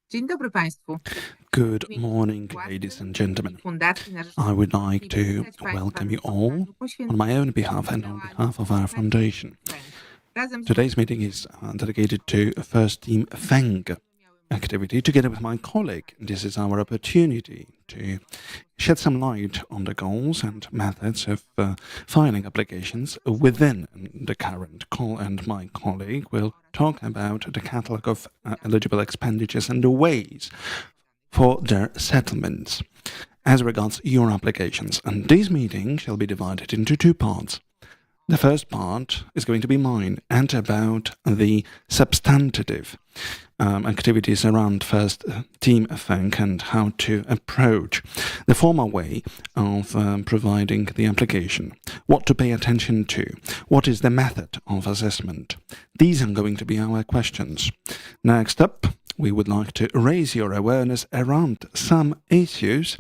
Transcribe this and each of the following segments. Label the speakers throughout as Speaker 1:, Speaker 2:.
Speaker 1: Dzień dobry Państwu.
Speaker 2: Good morning, ladies and gentlemen. I would like to welcome you all on my own behalf and on behalf of our foundation. Today's meeting is dedicated to First Team FENG activity. Together with my colleague, this is our opportunity to shed some light on the goals and methods of filing applications within the current call, and my colleague will talk about the catalogue of eligible expenditures and the ways for their settlements as regards your applications. And this meeting shall be divided into two parts. The first part is going to be mine and about the substantive activities around First Team FENG and how to approach the formal way of providing the application, what to pay attention to, what is the method of assessment. These are going to be our questions. Next up, we would like to raise your awareness around some issues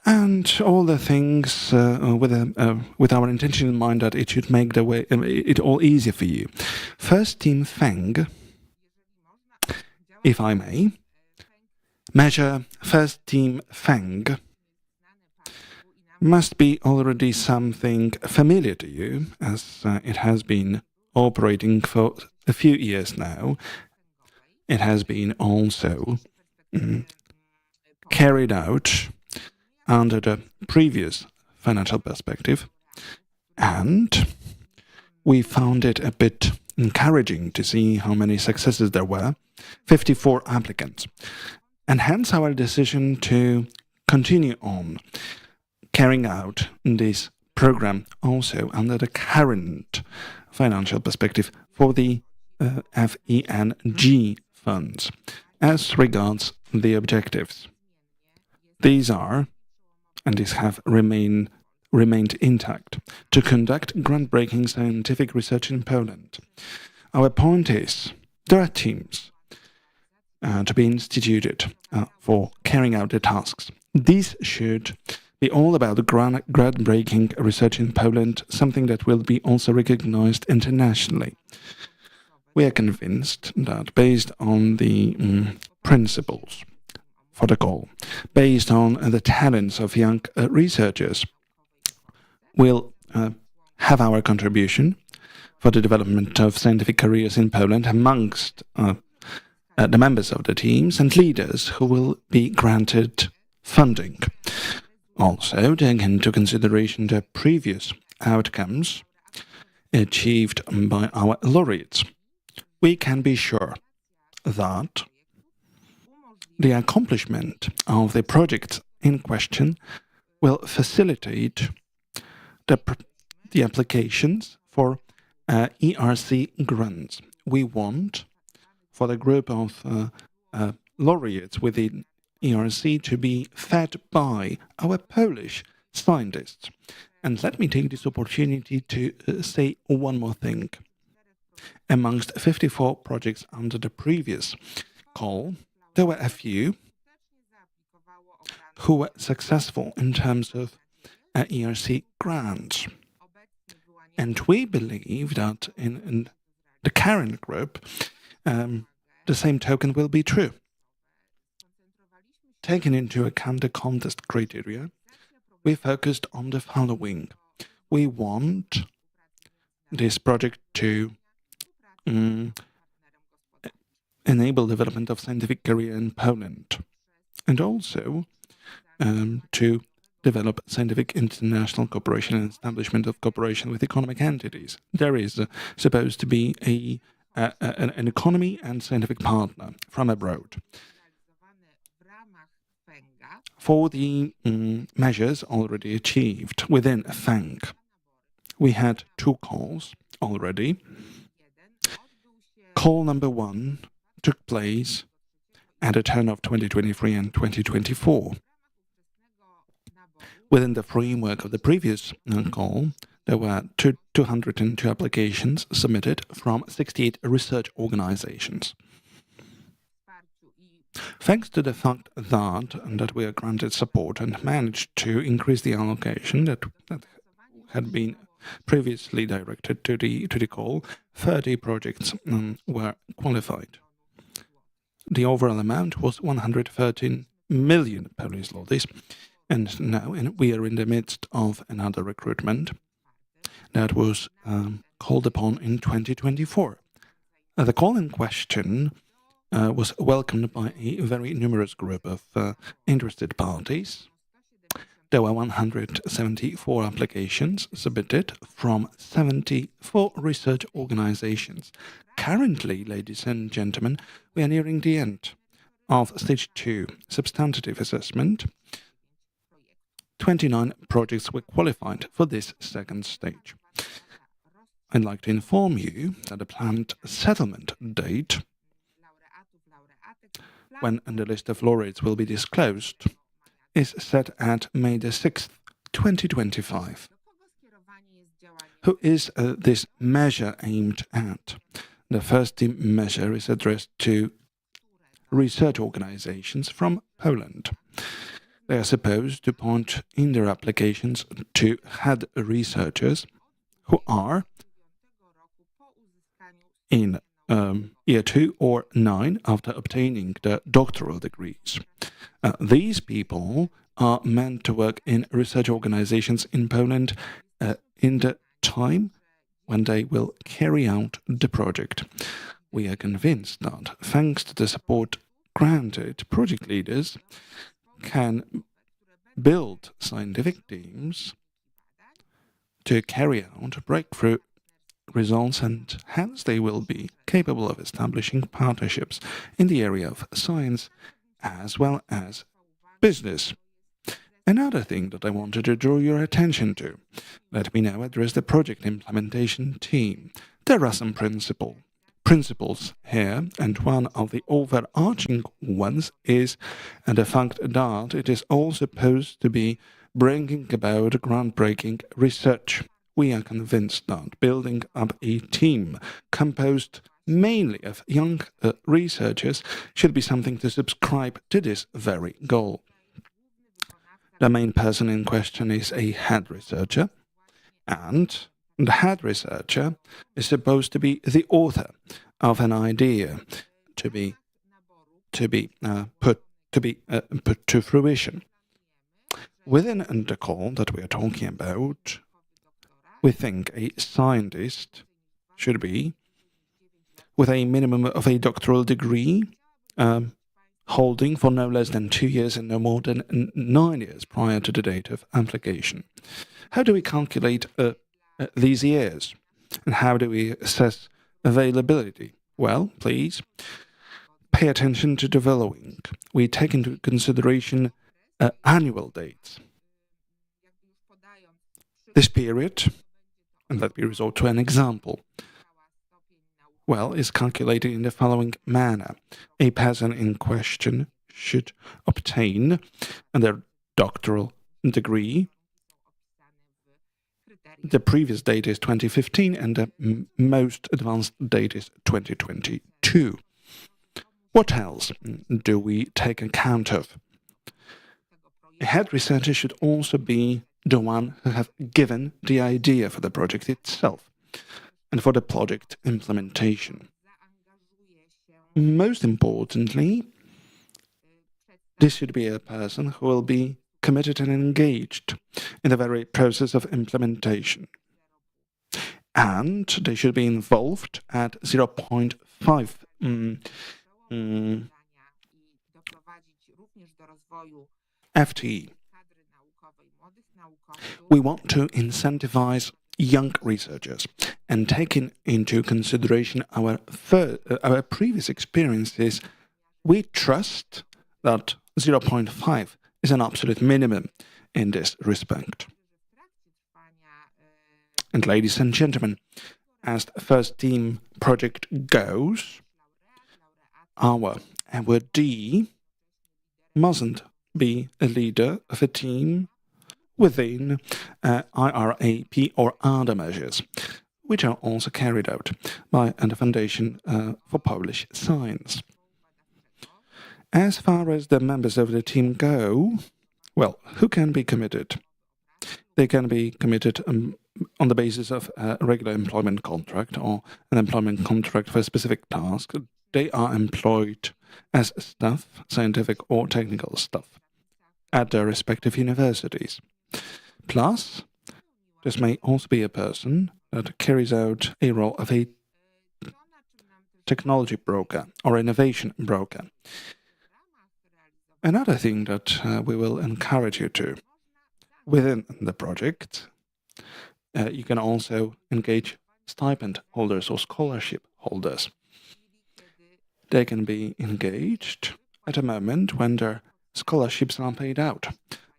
Speaker 2: and all the things with our intention in mind that it should make it all easier for you. First Team FENG, if I may, measure First Team FENG must be already something familiar to you, as it has been operating for a few years now. It has been also carried out under the previous financial perspective, and we found it a bit encouraging to see how many successes there were, 54 applicants, and hence our decision to continue on carrying out this program also under the current financial perspective for the FENG funds. As regards the objectives, these are, and these have remained intact, to conduct groundbreaking scientific research in Poland. Our point is, there are teams to be instituted for carrying out the tasks. These should be all about the groundbreaking research in Poland, something that will be also recognized internationally. We are convinced that based on the principles for the goal, based on the talents of young researchers, we'll have our contribution for the development of scientific careers in Poland amongst the members of the teams and leaders who will be granted funding. Also, take into consideration the previous outcomes achieved by our laureates, we can be sure that the accomplishment of the projects in question will facilitate the applications for ERC grants. We want for the group of laureates within ERC to be fed by our Polish scientists. And let me take this opportunity to say one more thing. Amongst 54 projects under the previous call, there were a few who were successful in terms of ERC grants. And we believe that in the current group, the same token will be true. Taking into account the contest criteria, we focused on the following. We want this project to enable development of scientific career in Poland, and also to develop scientific international cooperation and establishment of cooperation with economic entities. There is supposed to be an economy and scientific partner from abroad. For the measures already achieved within FENG, we had two calls already. Call number 1 took place at the turn of 2023 and 2024. Within the framework of the previous call, there were 202 applications submitted from 68 research organizations. Thanks to the fact that we are granted support and managed to increase the allocation that had been previously directed to the call, 30 projects were qualified. the overall amount was 113 million Polish zlotys, and now we are in the midst of another recruitment that was called upon in 2024. The call in question was welcomed by a very numerous group of interested parties. There were 174 applications submitted from 74 research organizations. Currently, ladies and gentlemen, we are nearing the end of Stage 2, substantive assessment. 29 projects were qualified for this second stage. I'd like to inform you that the planned settlement date, when the list of laureates will be disclosed, is set at May the 6th, 2025. Who is this measure aimed at? The first measure is addressed to research organizations from Poland. They are supposed to point in their applications to head researchers who are in year 2 or 9 after obtaining their doctoral degrees. These people are meant to work in research organizations in Poland in the time when they will carry out the project. We are convinced that, thanks to the support granted, project leaders can build scientific teams to carry out breakthrough results, and hence they will be capable of establishing partnerships in the area of science as well as business. Another thing that I wanted to draw your attention to, let me now address the project implementation team. There are some principles here, and one of the overarching ones is the fact that it is all supposed to be bringing about groundbreaking research. We are convinced that building up a team composed mainly of young researchers should be something to subscribe to this very goal. The main person in question is a head researcher, and the head researcher is supposed to be the author of an idea to be put to fruition. Within the call that we are talking about, we think a scientist should be with a minimum of a doctoral degree, holding for no less than 2 years and no more than 9 years prior to the date of application. How do we calculate these years? And how do we assess availability? Well, please pay attention to the following. We take into consideration annual dates. This period, and let me resort to an example, well, is calculated in the following manner. A person in question should obtain their doctoral degree. The previous date is 2015 and the most advanced date is 2022. What else do we take account of? A head researcher should also be the one who have given the idea for the project itself and for the project implementation. Most importantly, this should be a person who will be committed and engaged in the very process of implementation. And they should be involved at 0.5 FTE. We want to incentivize young researchers and taking into consideration our previous experiences, we trust that 0.5 is an absolute minimum in this respect. And ladies and gentlemen, as the first team project goes, our awardee mustn't be a leader of a team within IRAP or other measures, which are also carried out by the Foundation for Polish Science. As far as the members of the team go, well, who can be committed? They can be committed on the basis of a regular employment contract or an employment contract for a specific task. They are employed as staff, scientific or technical staff, at their respective universities. Plus, this may also be a person that carries out a role of a technology broker or innovation broker. Another thing that we will encourage you to, within the project, you can also engage stipend holders or scholarship holders. They can be engaged at a moment when their scholarships are paid out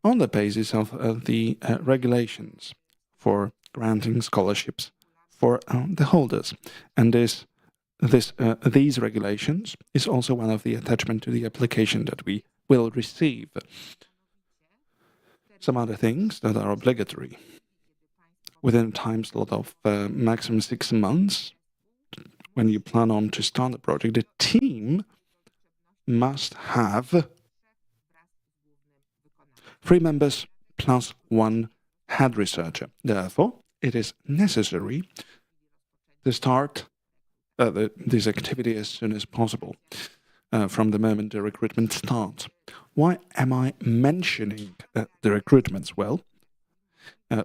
Speaker 2: on the basis of the regulations for granting scholarships for the holders. And these regulations is also one of the attachment to the application that we will receive. Some other things that are obligatory. Within a time slot of maximum 6 months, when you plan on to start the project, the team must have 3 members plus 1 head researcher. Therefore, it is necessary to start this activity as soon as possible, from the moment the recruitment starts. Why am I mentioning the recruitments? Well,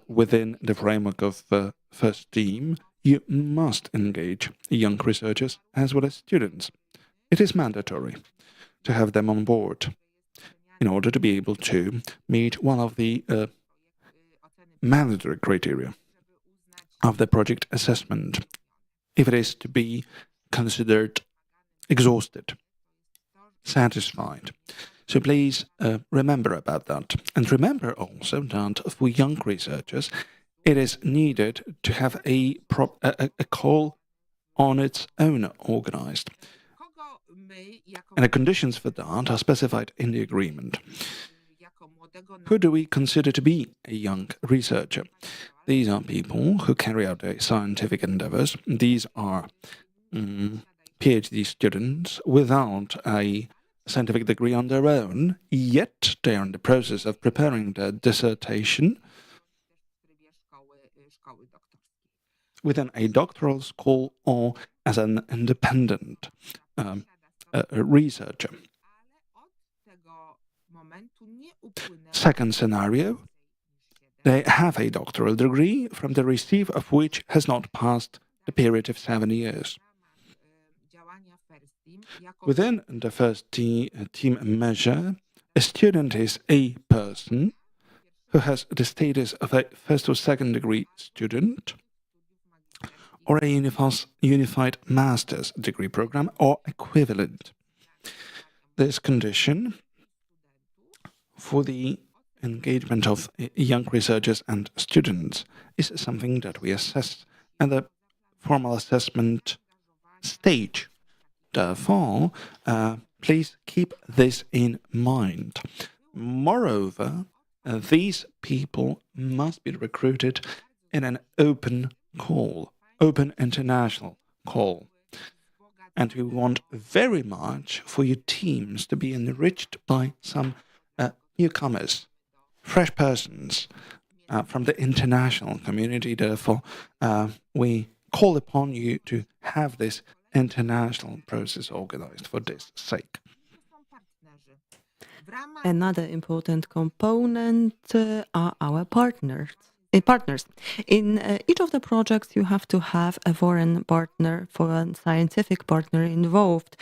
Speaker 2: within the framework of first team, you must engage young researchers as well as students. It is mandatory to have them on board in order to be able to meet one of the mandatory criteria of the project assessment, if it is to be considered exhausted, satisfied. So please remember about that. And remember also that for young researchers, it is needed to have a call on its own organized. And the conditions for that are specified in the agreement. Who do we consider to be a young researcher? These are people who carry out their scientific endeavors. These are PhD students without a scientific degree on their own, yet they are in the process of preparing their dissertation within a doctoral school or as an independent researcher. Second scenario, they have a doctoral degree from the receipt of which has not passed the period of 7 years. Within the first team measure, a student is a person who has the status of a first or second degree student or a unified master's degree program or equivalent. This condition for the engagement of young researchers and students is something that we assess at the formal assessment stage. Therefore, please keep this in mind. Moreover, these people must be recruited in an open call, open international call. And we want very much for your teams to be enriched by some newcomers, fresh persons from the international community. Therefore, we call upon you to have this international process organized for this sake.
Speaker 1: Another important component are our partners. In each of the projects, you have to have a foreign partner, foreign scientific partner involved.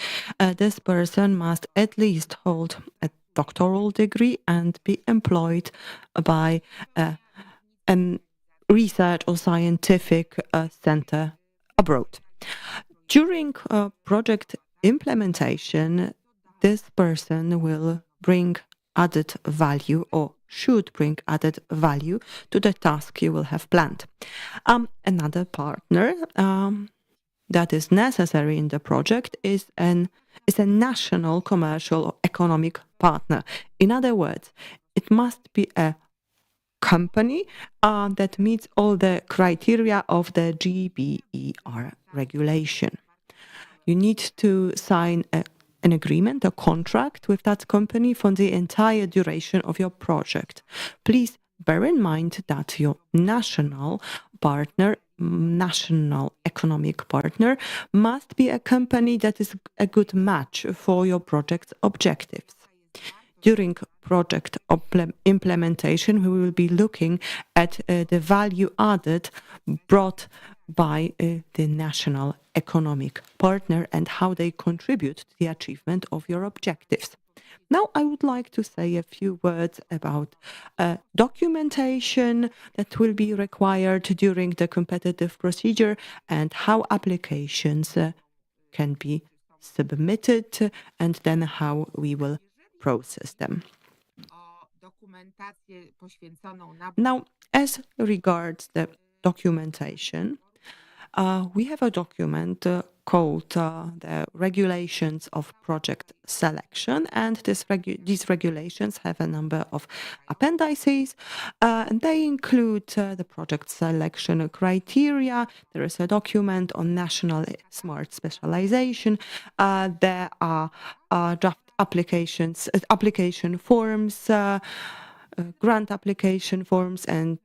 Speaker 1: This person must at least hold a doctoral degree and be employed by a research or scientific center abroad. During project implementation, this person will bring added value or should bring added value to the task you will have planned. Another partner that is necessary in the project is a national commercial or economic partner. In other words, it must be a company that meets all the criteria of the GBER regulation. You need to sign an agreement, a contract with that company for the entire duration of your project. Please bear in mind that your national partner national economic partner must be a company that is a good match for your project's objectives. During project implementation, we will be looking at the value added brought by the national economic partner and how they contribute to the achievement of your objectives. Now, I would like to say a few words about documentation that will be required during the competitive procedure and how applications can be submitted and then how we will process them. Now, as regards the documentation, we have a document called the Regulations of Project Selection, and these regulations have a number of appendices, and they include the project selection criteria. There is a document on national smart specialization. There are draft application forms, grant application forms, and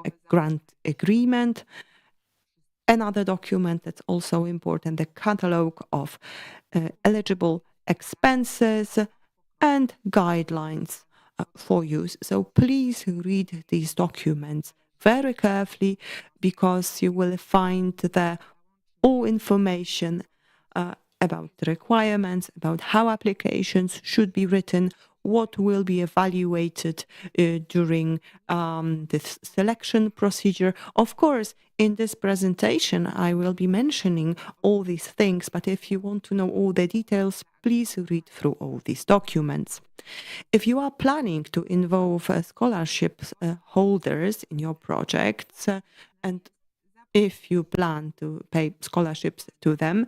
Speaker 1: a grant agreement. Another document that's also important, the catalogue of eligible expenses and guidelines for use. So please read these documents very carefully, because you will find there all information about the requirements, about how applications should be written, what will be evaluated during this selection procedure. Of course, in this presentation, I will be mentioning all these things, but if you want to know all the details, please read through all these documents. If you are planning to involve scholarship holders in your projects, and if you plan to pay scholarships to them,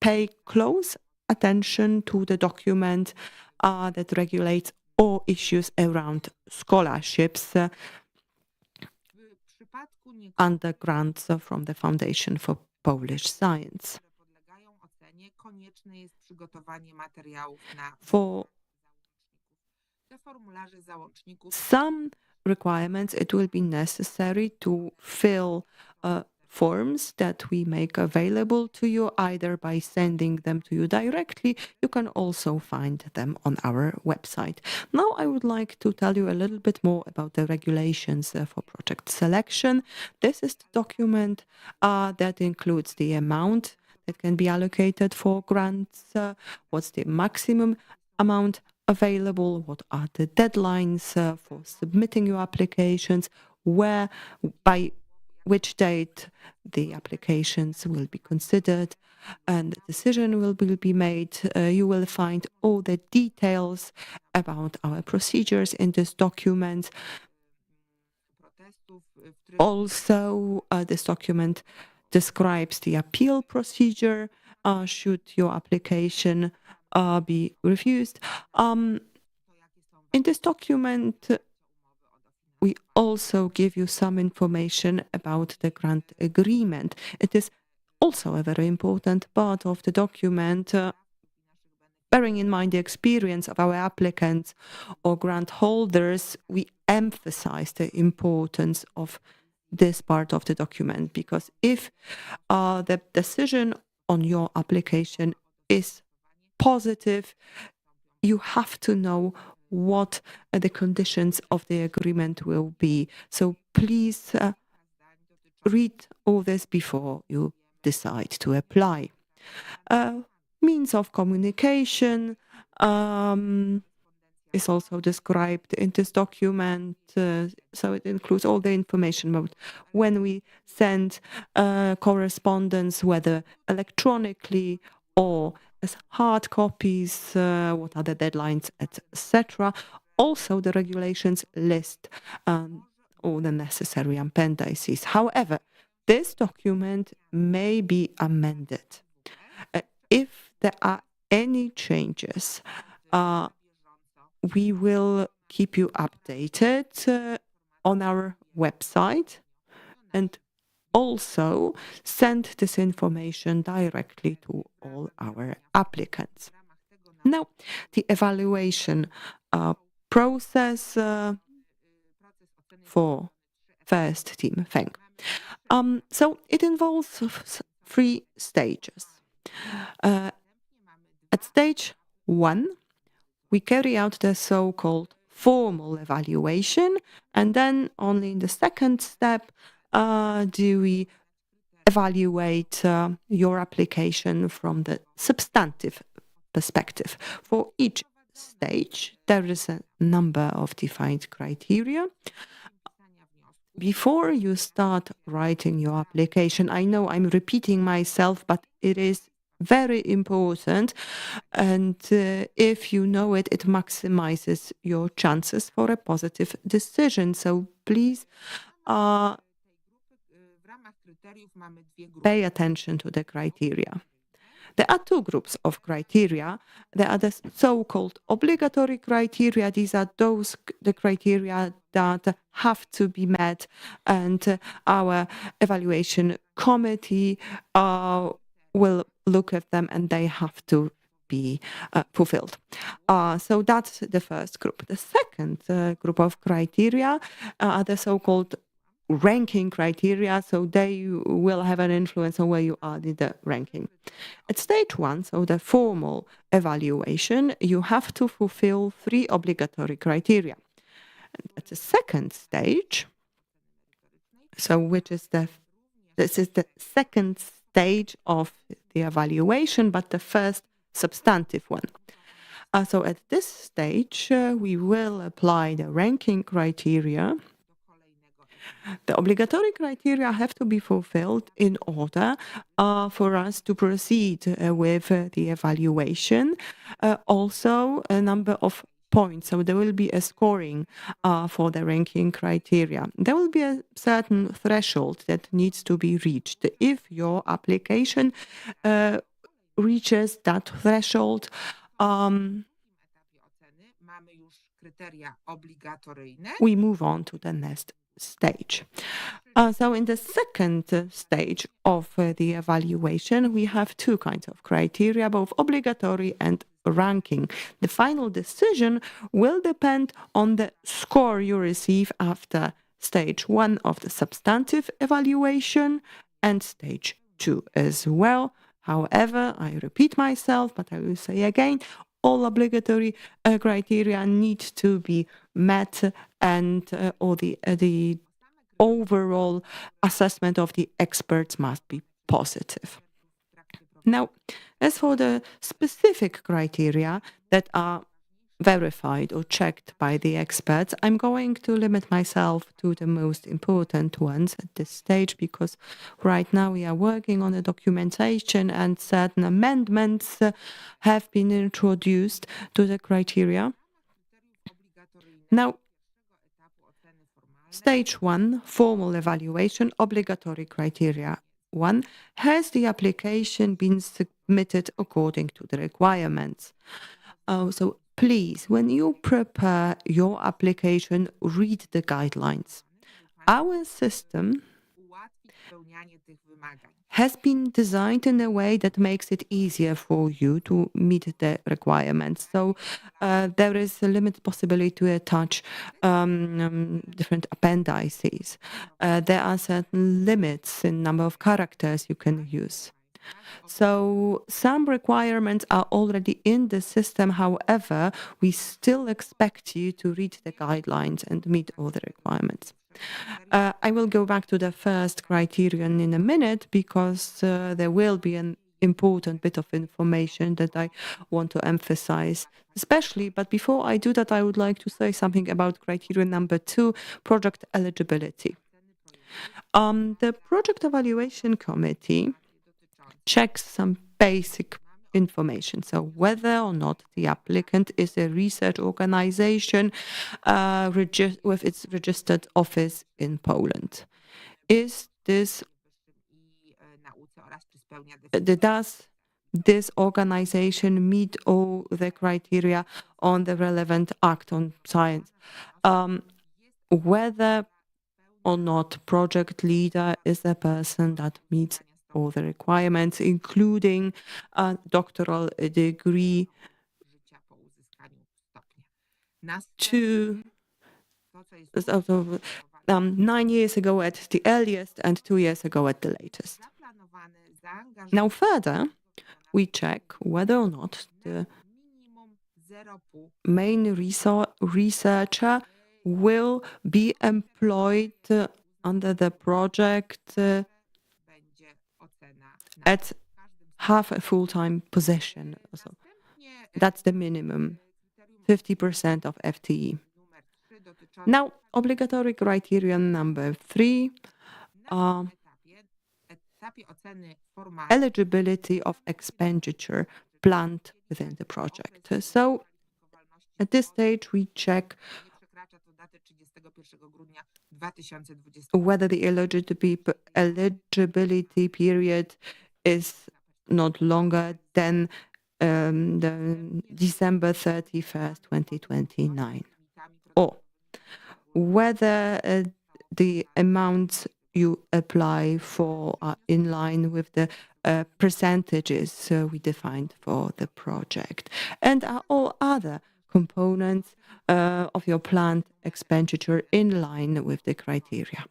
Speaker 1: pay close attention to the document that regulates all issues around scholarships under grants from the Foundation for Polish Science. For some requirements, it will be necessary to fill forms that we make available to you, either by sending them to you directly. You can also find them on our website. Now, I would like to tell you a little bit more about the regulations for project selection. This is the document that includes the amount that can be allocated for grants, what's the maximum amount available, what are the deadlines for submitting your applications, where, by which date the applications will be considered and the decision will be made. You will find all the details about our procedures in this document. Also, this document describes the appeal procedure should your application be refused. In this document, we also give you some information about the grant agreement. It is also a very important part of the document, bearing in mind the experience of our applicants or grant holders. We emphasize the importance of this part of the document, because if the decision on your application is positive, you have to know what the conditions of the agreement will be. So please read all this before you decide to apply. Means of communication is also described in this document. So it includes all the information about when we send correspondence, whether electronically or as hard copies, what are the deadlines, etc. Also, the regulations list all the necessary appendices. However, this document may be amended. If there are any changes, we will keep you updated on our website, and also send this information directly to all our applicants. Now, the evaluation process for first team thing. So it involves three stages. At stage 1, we carry out the so-called formal evaluation, and then only in the second step do we evaluate your application from the substantive perspective. For each stage, there is a number of defined criteria. Before you start writing your application, I know I'm repeating myself, but it is very important. And if you know it, it maximizes your chances for a positive decision. So please pay attention to the criteria. There are two groups of criteria. There are the so-called obligatory criteria. These are the criteria that have to be met, and our evaluation committee will look at them, and they have to be fulfilled. So that's the first group. The second group of criteria are the so-called ranking criteria, so they will have an influence on where you are in the ranking. At stage 1, so the formal evaluation, you have to fulfill 3 obligatory criteria. And at the second stage, so this is the second stage of the evaluation, but the first substantive one. So at this stage, we will apply the ranking criteria. The obligatory criteria have to be fulfilled in order for us to proceed with the evaluation. Also, a number of points. So there will be a scoring for the ranking criteria. There will be a certain threshold that needs to be reached. If your application reaches that threshold, we move on to the next stage. So in the second stage of the evaluation, we have 2 kinds of criteria, both obligatory and ranking. The final decision will depend on the score you receive after stage 1 of the substantive evaluation and stage 2 as well. However, I repeat myself, but I will say again, all obligatory criteria need to be met, and all the overall assessment of the experts must be positive. Now, as for the specific criteria that are verified or checked by the experts, I'm going to limit myself to the most important ones at this stage, because right now we are working on the documentation and certain amendments have been introduced to the criteria. Now, stage 1, formal evaluation, obligatory criteria 1, has the application been submitted according to the requirements? So please, when you prepare your application, read the guidelines. Our system has been designed in a way that makes it easier for you to meet the requirements. So there is a limited possibility to attach different appendices. There are certain limits in number of characters you can use. So some requirements are already in the system. However, we still expect you to read the guidelines and meet all the requirements. I will go back to the first criterion in a minute, because there will be an important bit of information that I want to emphasize, especially. But before I do that, I would like to say something about criterion number 2, project eligibility. The project evaluation committee checks some basic information. So whether or not the applicant is a research organization with its registered office in Poland. Does this organization meet all the criteria on the relevant Act on Science? Whether or not project leader is a person that meets all the requirements, including a doctoral degree. 9 years ago at the earliest and 2 years ago at the latest. Now further, we check whether or not the main researcher will be employed under the project at half a full-time position. So that's the minimum, 50% of FTE. Now, obligatory criterion number 3, eligibility of expenditure planned within the project. So at this stage, we check whether the eligibility period is not longer than the December 31st, 2029, or whether the amounts you apply for are in line with the percentages we defined for the project, and are all other components of your planned expenditure in line with the criteria.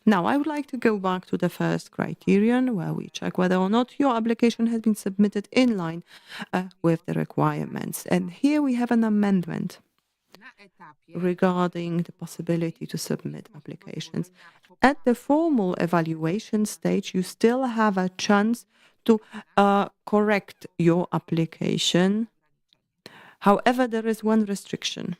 Speaker 1: Now, I would like to go back to the first criterion, where we check whether or not your application has been submitted in line with the requirements. And here we have an amendment regarding the possibility to submit applications. At the formal evaluation stage, you still have a chance to correct your application. However, there is one restriction.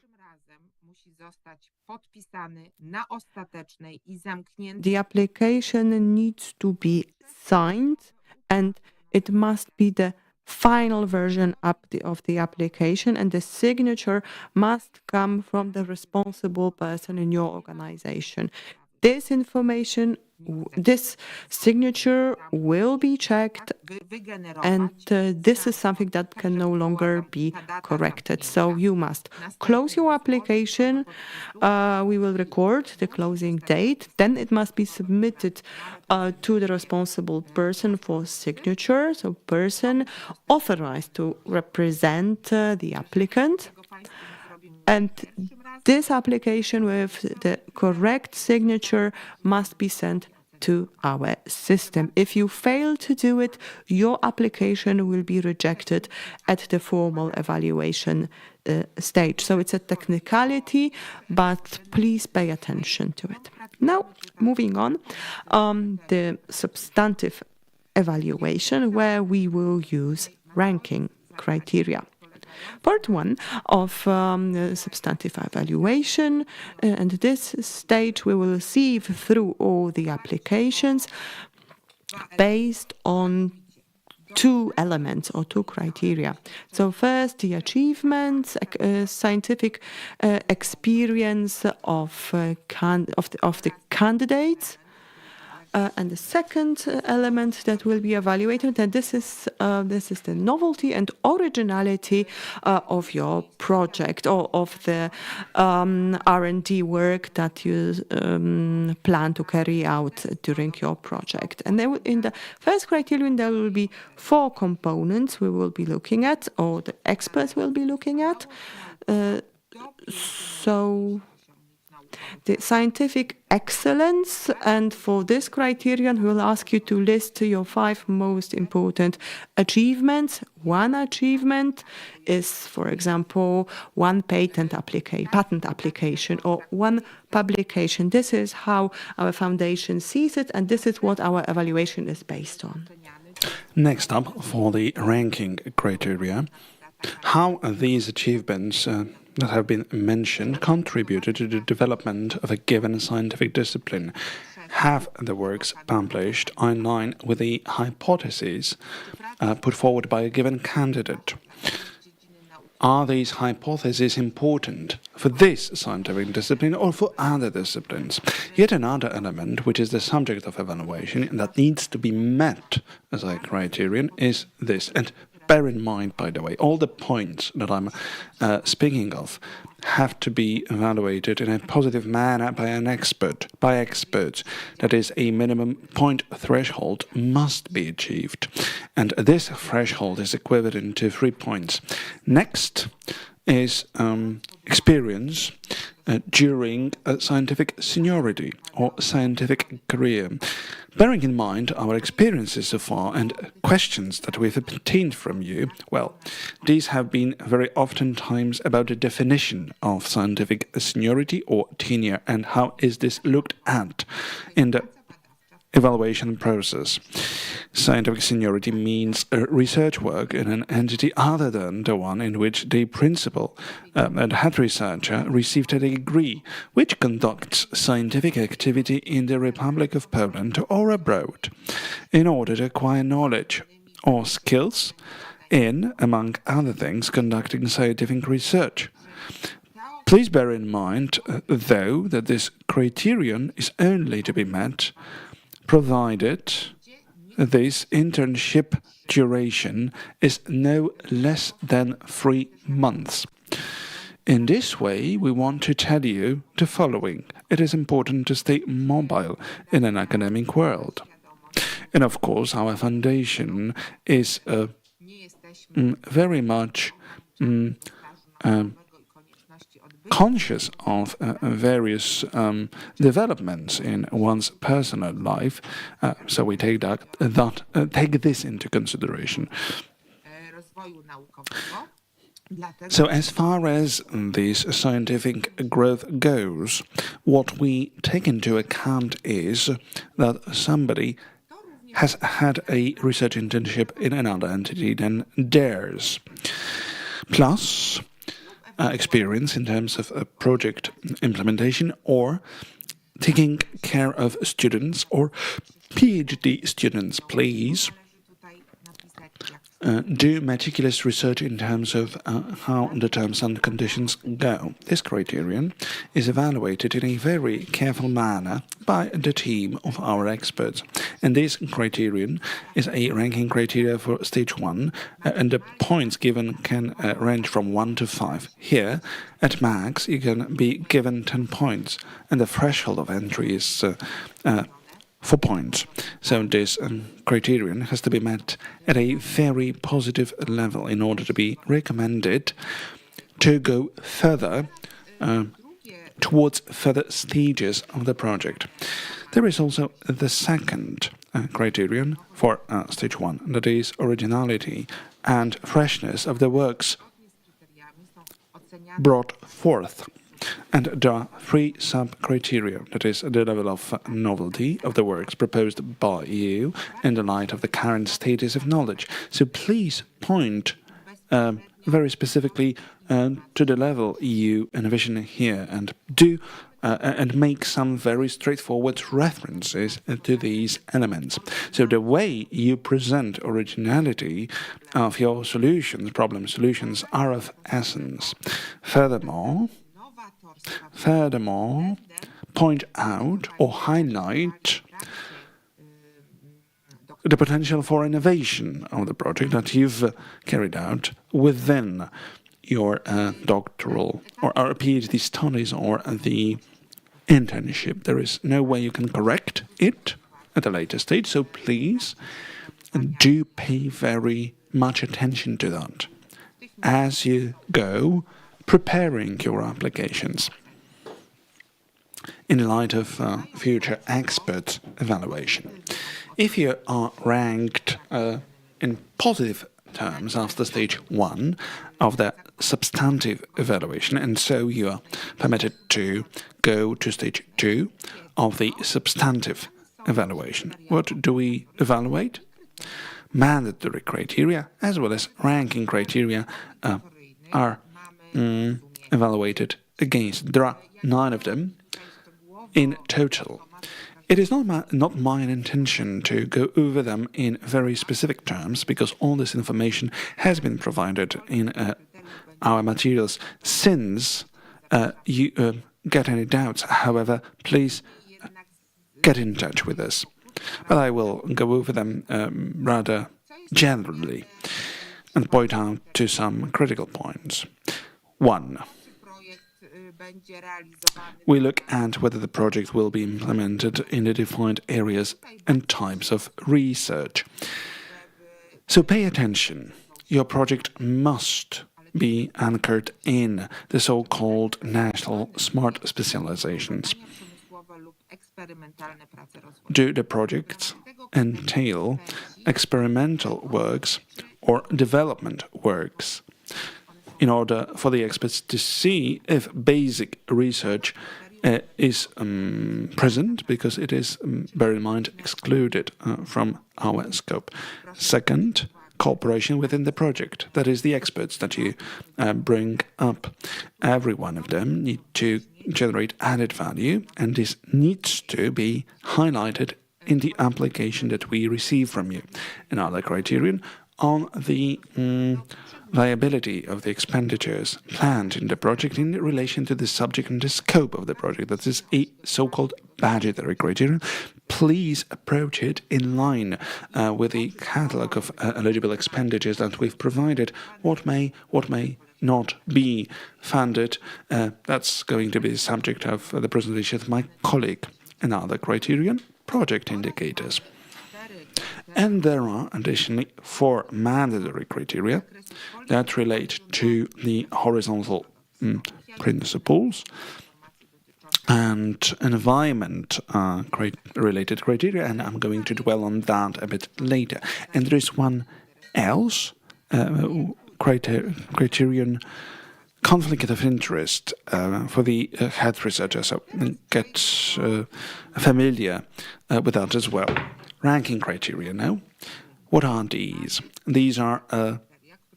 Speaker 1: The application needs to be signed, and it must be the final version of the application, and the signature must come from the responsible person in your organization. This information, this signature will be checked, and this is something that can no longer be corrected. So you must close your application. We will record the closing date. Then it must be submitted to the responsible person for signature, so person authorized to represent the applicant. And this application with the correct signature must be sent to our system. If you fail to do it, your application will be rejected at the formal evaluation stage. So it's a technicality, but please pay attention to it. Now, moving on, the substantive evaluation, where we will use ranking criteria. Part 1 of substantive evaluation, and this stage we will sieve through all the applications based on 2 elements or 2 criteria. So first, the achievements, scientific experience of the candidates. And the second element that will be evaluated, and this is the novelty and originality of your project, or of the R&D work that you plan to carry out during your project. And then in the first criterion, there will be 4 components we will be looking at, or the experts will be looking at. So the scientific excellence, and for this criterion, we will ask you to list your 5 most important achievements. One achievement is, for example, one patent application, or one publication. This is how our foundation sees it, and this is what our evaluation is based on.
Speaker 2: Next up, for the ranking criteria, how these achievements that have been mentioned contributed to the development of a given scientific discipline. Have the works published in line with the hypotheses put forward by a given candidate? Are these hypotheses important for this scientific discipline or for other disciplines? Yet another element, which is the subject of evaluation and that needs to be met as a criterion, is this. And bear in mind, by the way, all the points that I'm speaking of have to be evaluated in a positive manner by experts. That is, a minimum point threshold must be achieved. And this threshold is equivalent to 3 points. Next, is experience during a scientific seniority or scientific career. Bearing in mind our experiences so far and questions that we've obtained from you, well, these have been very often times about the definition of scientific seniority or tenure and how is this looked at in the evaluation process. Scientific seniority means research work in an entity other than the one in which the principal and head researcher received a degree, which conducts scientific activity in the Republic of Poland or abroad, in order to acquire knowledge or skills in, among other things, conducting scientific research. Please bear in mind, though, that this criterion is only to be met provided this internship duration is no less than 3 months. In this way, we want to tell you the following. It is important to stay mobile in an academic world. And of course, our foundation is very much conscious of various developments in one's personal life, so we take take this into consideration. So as far as this scientific growth goes, what we take into account is that somebody has had a research internship in another entity than theirs. Plus, experience in terms of project implementation or taking care of students or PhD students, please. Do meticulous research in terms of how the terms and conditions go. This criterion is evaluated in a very careful manner by the team of our experts. And this criterion is a ranking criteria for stage 1, and the points given can range from 1 to 5. Here, at max, you can be given 10 points, and the threshold of entry is 4 points. So this criterion has to be met at a very positive level in order to be recommended to go further towards further stages of the project. There is also the second criterion for stage 1, that is originality and freshness of the works brought forth. And there are 3 sub-criteria, that is, the level of novelty of the works proposed by you in the light of the current status of knowledge. So please point very specifically to the level you envision here and and make some very straightforward references to these elements. So the way you present originality of your solutions, problem solutions, are of essence. Furthermore, point out or highlight the potential for innovation of the project that you've carried out within your doctoral or PhD studies or the internship. There is no way you can correct it at a later stage, so please do pay very much attention to that as you go preparing your applications in light of future expert evaluation. If you are ranked in positive terms after stage 1 of the substantive evaluation, and so you are permitted to go to stage 2 of the substantive evaluation. What do we evaluate? Mandatory criteria as well as ranking criteria are evaluated against. There are 9 of them in total. It is not my intention to go over them in very specific terms, because all this information has been provided in our materials. Since you get any doubts, however, please get in touch with us. But I will go over them rather generally and point out to some critical points. 1. We look at whether the project will be implemented in the defined areas and types of research. So pay attention. Your project must be anchored in the so-called national smart specializations. Do the projects entail experimental works or development works in order for the experts to see if basic research is present, because it is, bear in mind, excluded from our scope. Second, cooperation within the project. That is, the experts that you bring up. Every one of them need to generate added value, and this needs to be highlighted in the application that we receive from you. Another criterion on the viability of the expenditures planned in the project in relation to the subject and the scope of the project. That is a so-called budgetary criterion. Please approach it in line with the catalogue of eligible expenditures that we've provided. What may not be funded, that's going to be the subject of the presentation of my colleague. Another criterion, project indicators. And there are additionally 4 mandatory criteria that relate to the horizontal principles and environment-related criteria, and I'm going to dwell on that a bit later. And there is one else criterion, conflict of interest for the head researcher, so get familiar with that as well. Ranking criteria now. What are these? These are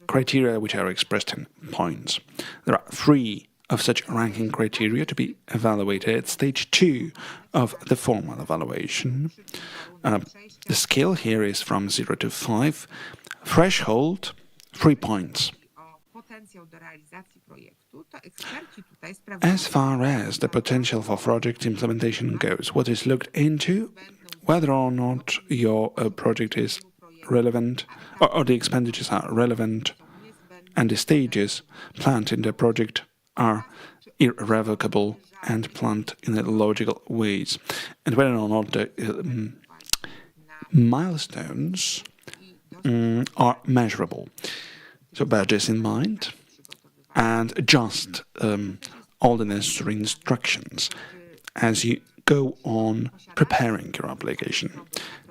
Speaker 2: criteria which are expressed in points. There are 3 of such ranking criteria to be evaluated at stage 2 of the formal evaluation. The scale here is from 0 to 5. Threshold, 3 points. As far as the potential for project implementation goes, what is looked into, whether or not your project is relevant, or the expenditures are relevant, and the stages planned in the project are irrevocable and planned in logical ways, and whether or not the milestones are measurable. So bear this in mind and adjust all the necessary instructions as you go on preparing your application.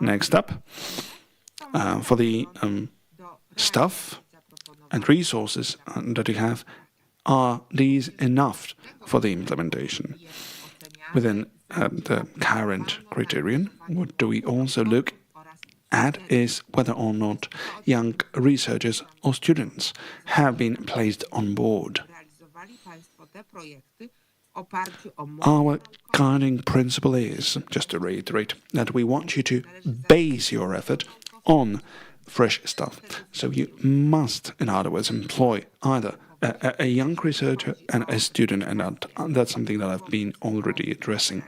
Speaker 2: Next up, for the staff and resources that you have, are these enough for the implementation? Within the current criterion, what do we also look at is whether or not young researchers or students have been placed on board. Our guiding principle is, just to reiterate, that we want you to base your effort on fresh stuff. So you must, in other words, employ either a young researcher and a student, and that's something that I've been already addressing.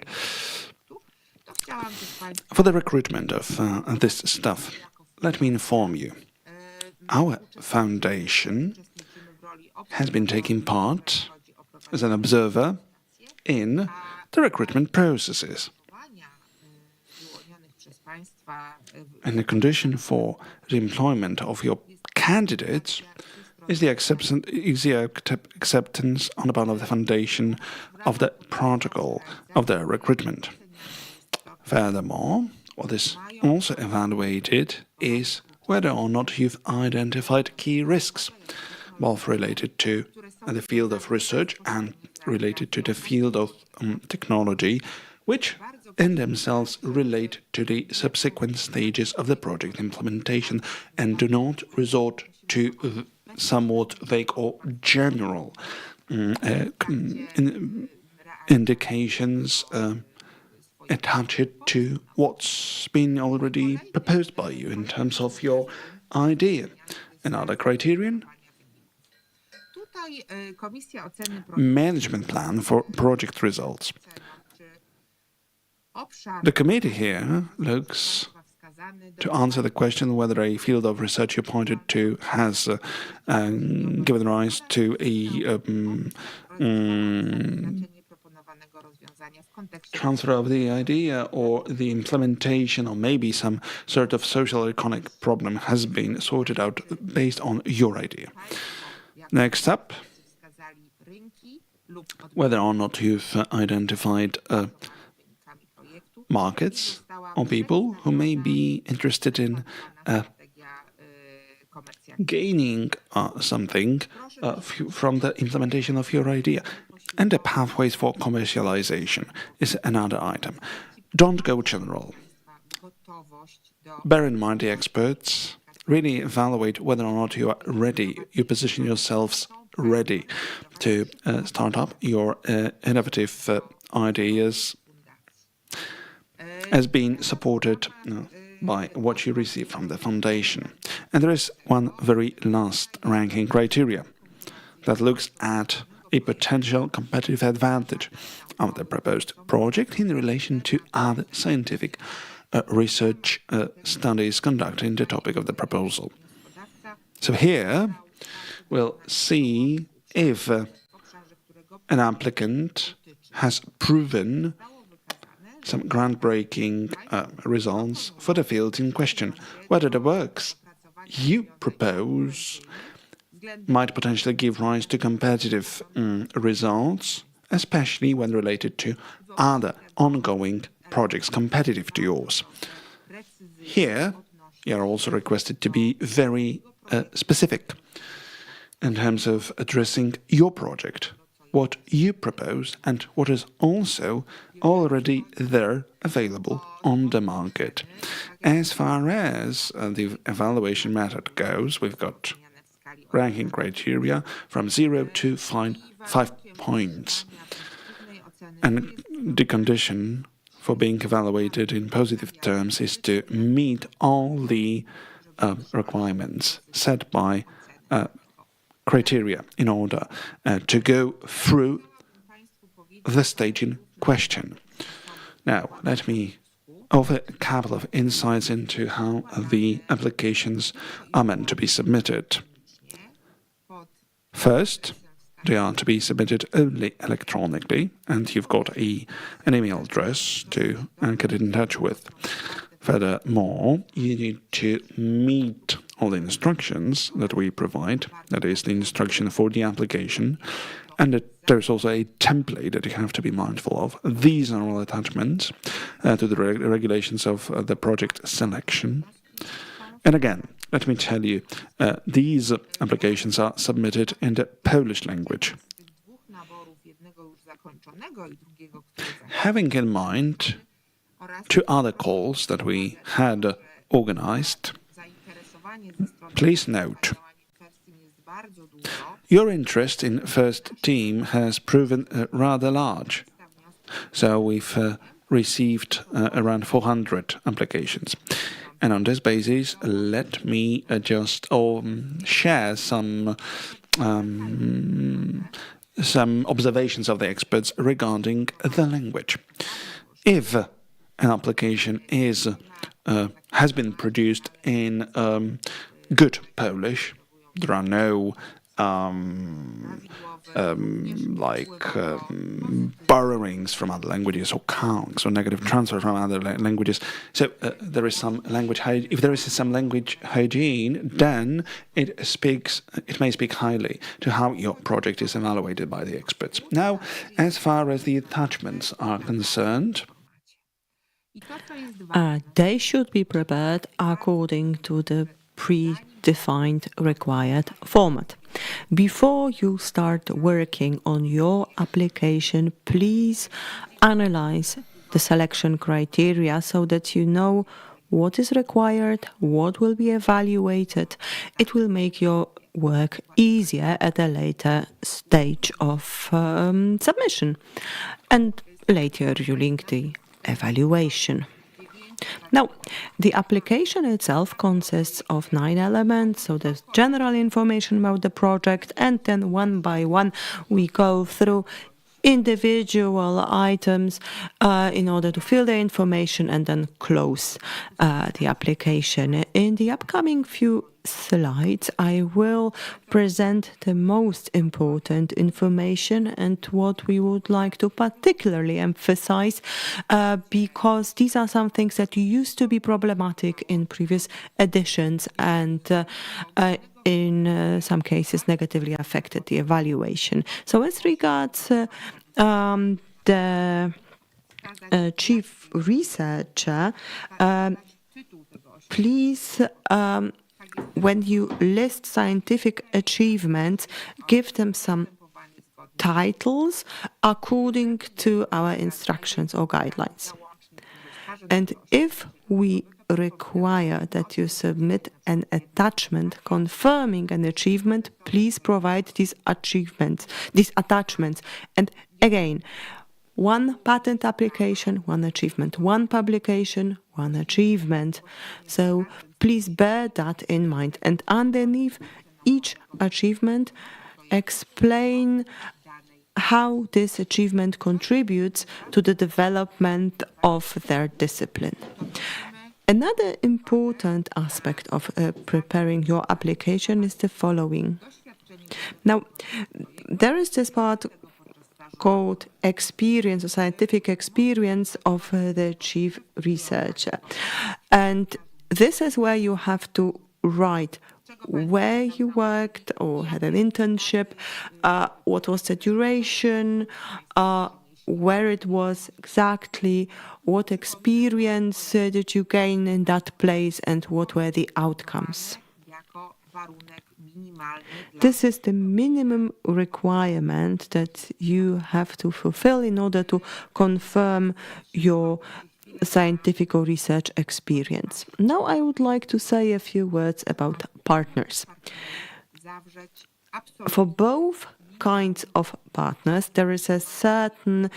Speaker 2: For the recruitment of this stuff, let me inform you. Our foundation has been taking part as an observer in the recruitment processes. And the condition for the employment of your candidates is the acceptance on the part of the foundation of the protocol of their recruitment. Furthermore, what is also evaluated is whether or not you've identified key risks, both related to the field of research and related to the field of technology, which in themselves relate to the subsequent stages of the project implementation and do not resort to somewhat vague or general indications attached to what's been already proposed by you in terms of your idea. Another criterion: management plan for project results. The committee here looks to answer the question whether a field of research you pointed to has given rise to a transfer of the idea, or the implementation, or maybe some sort of social economic problem has been sorted out based on your idea. Next up, whether or not you've identified markets or people who may be interested in gaining something from the implementation of your idea. And the pathways for commercialization is another item. Don't go general. Bear in mind the experts. Really evaluate whether or not you are ready, you position yourselves ready to start up your innovative ideas as being supported by what you receive from the foundation. And there is one very last ranking criteria that looks at a potential competitive advantage of the proposed project in relation to other scientific research studies conducted in the topic of the proposal. So here we'll see if an applicant has proven some groundbreaking results for the field in question, whether the works you propose might potentially give rise to competitive results, especially when related to other ongoing projects competitive to yours. Here, you are also requested to be very specific in terms of addressing your project, what you propose, and what is also already there available on the market. As far as the evaluation method goes, we've got ranking criteria from 0 to 5 points. And the condition for being evaluated in positive terms is to meet all the requirements set by criteria in order to go through the stage in question. Now, let me offer a couple of insights into how the applications are meant to be submitted. First, they are to be submitted only electronically, and you've got an email address to get in touch with. Furthermore, you need to meet all the instructions that we provide, that is, the instruction for the application, and there's also a template that you have to be mindful of. These are all attachments to the regulations of the project selection. And again, let me tell you, these applications are submitted in the Polish language. Having in mind two other calls that we had organized, please note, your interest in first team has proven rather large. So we've received around 400 applications. And on this basis, let me just share some observations of the experts regarding the language. If an application has been produced in good Polish, there are no borrowings from other languages or calques or negative transfer from other languages. So there is some language. If there is some language hygiene, then it may speak highly to how your project is evaluated by the experts. Now, as far as the attachments are concerned,
Speaker 1: they should be prepared according to the predefined required format. Before you start working on your application, please analyze the selection criteria so that you know what is required, what will be evaluated. It will make your work easier at a later stage of submission and later during the evaluation. Now, the application itself consists of 9 elements, so there's general information about the project, and then one by one we go through individual items in order to fill the information and then close the application. In the upcoming few slides, I will present the most important information and what we would like to particularly emphasize because these are some things that used to be problematic in previous editions, and in some cases negatively affected the evaluation. So as regards the chief researcher, please, when you list scientific achievements, give them some titles according to our instructions or guidelines. And if we require that you submit an attachment confirming an achievement, please provide these attachments. And again, one patent application, one achievement, one publication, one achievement. So please bear that in mind. And underneath each achievement, explain how this achievement contributes to the development of their discipline. Another important aspect of preparing your application is the following. Now, there is this part called experience or scientific experience of the chief researcher. And this is where you have to write where you worked or had an internship, what was the duration, where it was exactly, what experience did you gain in that place, and what were the outcomes. This is the minimum requirement that you have to fulfill in order to confirm your scientific or research experience. Now I would like to say a few words about partners. For both kinds of partners, there is a certain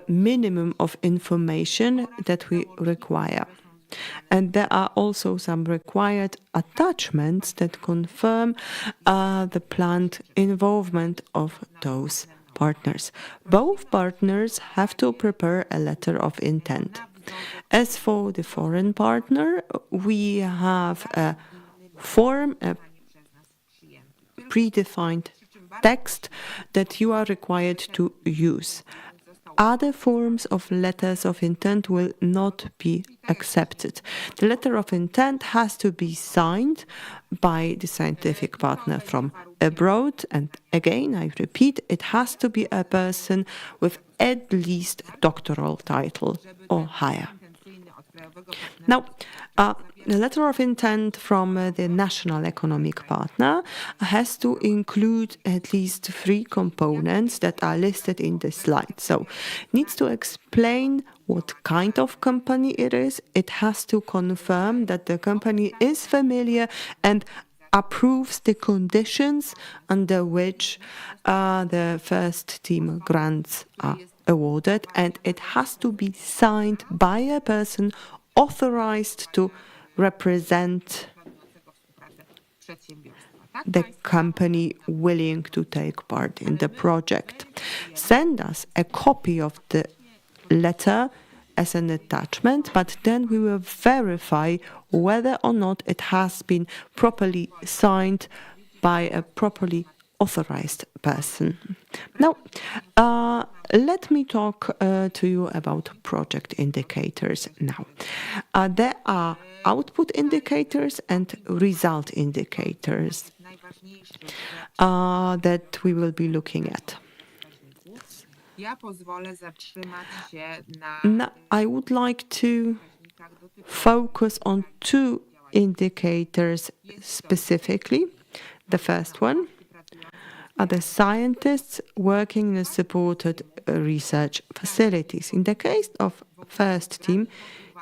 Speaker 1: minimum of information that we require. And there are also some required attachments that confirm the planned involvement of those partners. Both partners have to prepare a letter of intent. As for the foreign partner, we have a form, a predefined text that you are required to use. Other forms of letters of intent will not be accepted. The letter of intent has to be signed by the scientific partner from abroad. And again, I repeat, it has to be a person with at least doctoral title or higher. Now, the letter of intent from the national economic partner has to include at least 3 components that are listed in the slide. So, it needs to explain what kind of company it is. It has to confirm that the company is familiar and approves the conditions under which the first team grants are awarded, and it has to be signed by a person authorized to represent the company willing to take part in the project. Send us a copy of the letter as an attachment, but then we will verify whether or not it has been properly signed by a properly authorized person. Now, let me talk to you about project indicators now. There are output indicators and result indicators that we will be looking at. Now, I would like to focus on 2 indicators specifically. The first one are the scientists working in the supported research facilities. In the case of first team,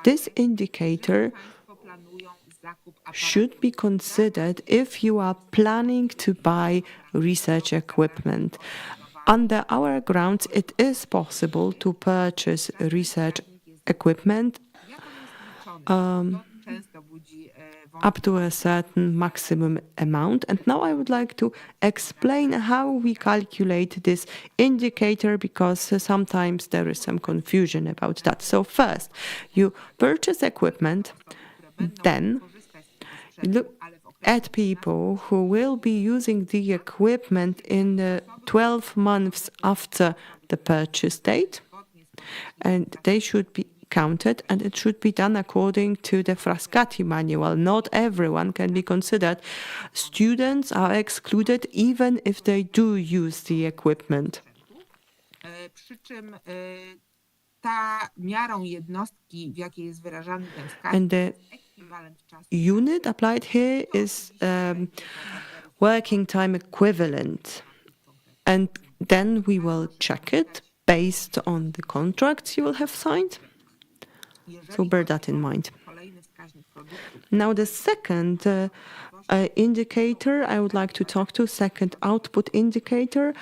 Speaker 1: this indicator should be considered if you are planning to buy research equipment. Under our grounds, it is possible to purchase research equipment up to a certain maximum amount. And now I would like to explain how we calculate this indicator, because sometimes there is some confusion about that. So first, you purchase equipment, then you look at people who will be using the equipment in the 12 months after the purchase date, and they should be counted, and it should be done according to the Frascati manual. Not everyone can be considered. Students are excluded even if they do use the equipment. And the unit applied here is working time equivalent. And then we will check it based on the contracts you will have signed. So bear that in mind. Now the second indicator I would like to talk to, second output indicator,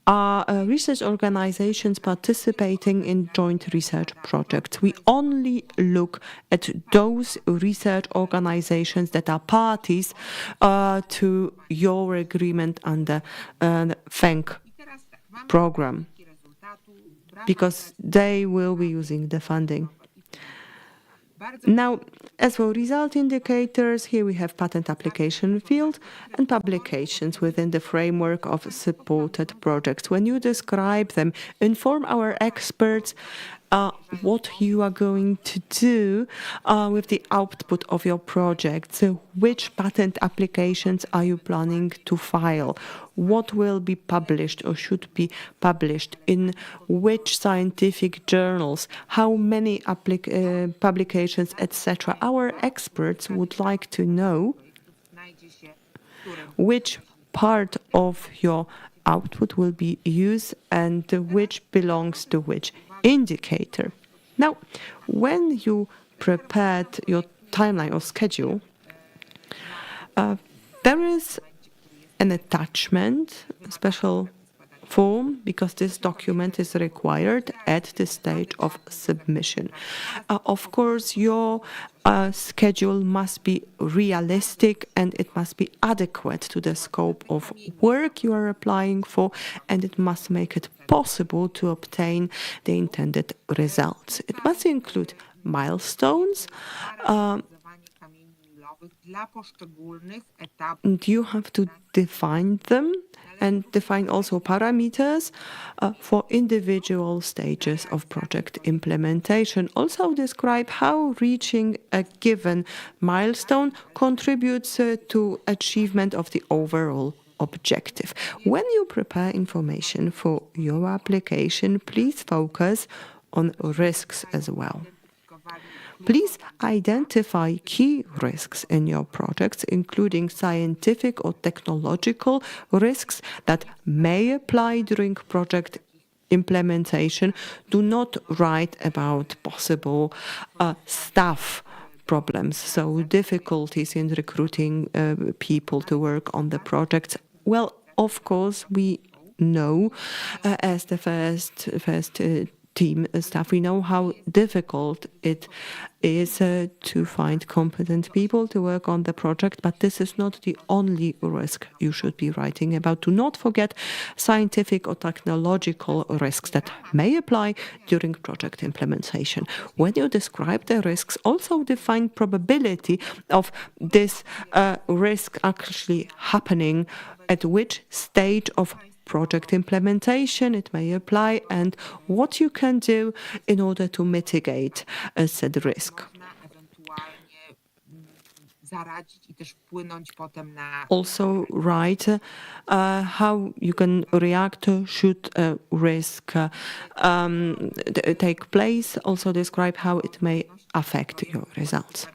Speaker 1: are research organizations participating in joint research projects. We only look at those research organizations that are parties to your agreement under the FENC program, because they will be using the funding. Now, as for result indicators, here we have patent application field and publications within the framework of supported projects. When you describe them, inform our experts what you are going to do with the output of your project. So which patent applications are you planning to file? What will be published or should be published in which scientific journals? How many publications, etc. Our experts would like to know which part of your output will be used and which belongs to which indicator. Now, when you prepared your timeline or schedule, there is an attachment, a special form, because this document is required at the stage of submission. Of course, your schedule must be realistic and it must be adequate to the scope of work you are applying for, and it must make it possible to obtain the intended results. It must include milestones, and you have to define them and define also parameters for individual stages of project implementation. Also describe how reaching a given milestone contributes to achievement of the overall objective. When you prepare information for your application, please focus on risks as well. Please identify key risks in your projects, including scientific or technological risks that may apply during project implementation. Do not write about possible staff problems, so difficulties in recruiting people to work on the projects. Well, of course, we know as the first team staff, we know how difficult it is to find competent people to work on the project, but this is not the only risk you should be writing about. Do not forget scientific or technological risks that may apply during project implementation. When you describe the risks, also define probability of this risk actually happening, at which stage of project implementation it may apply, and what you can do in order to mitigate said risk. Also write how you can react should a risk take place. Also describe how it may affect your results.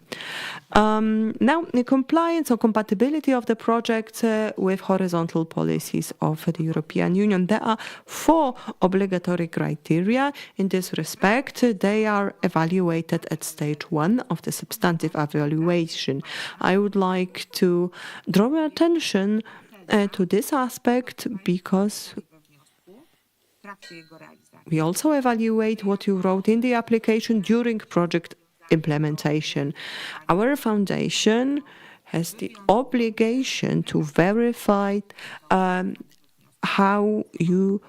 Speaker 1: Now, the compliance or compatibility of the project with horizontal policies of the European Union. There are 4 obligatory criteria in this respect. They are evaluated at stage 1 of the substantive evaluation. I would like to draw your attention to this aspect because we also evaluate what you wrote in the application during project implementation. Our foundation has the obligation to verify how you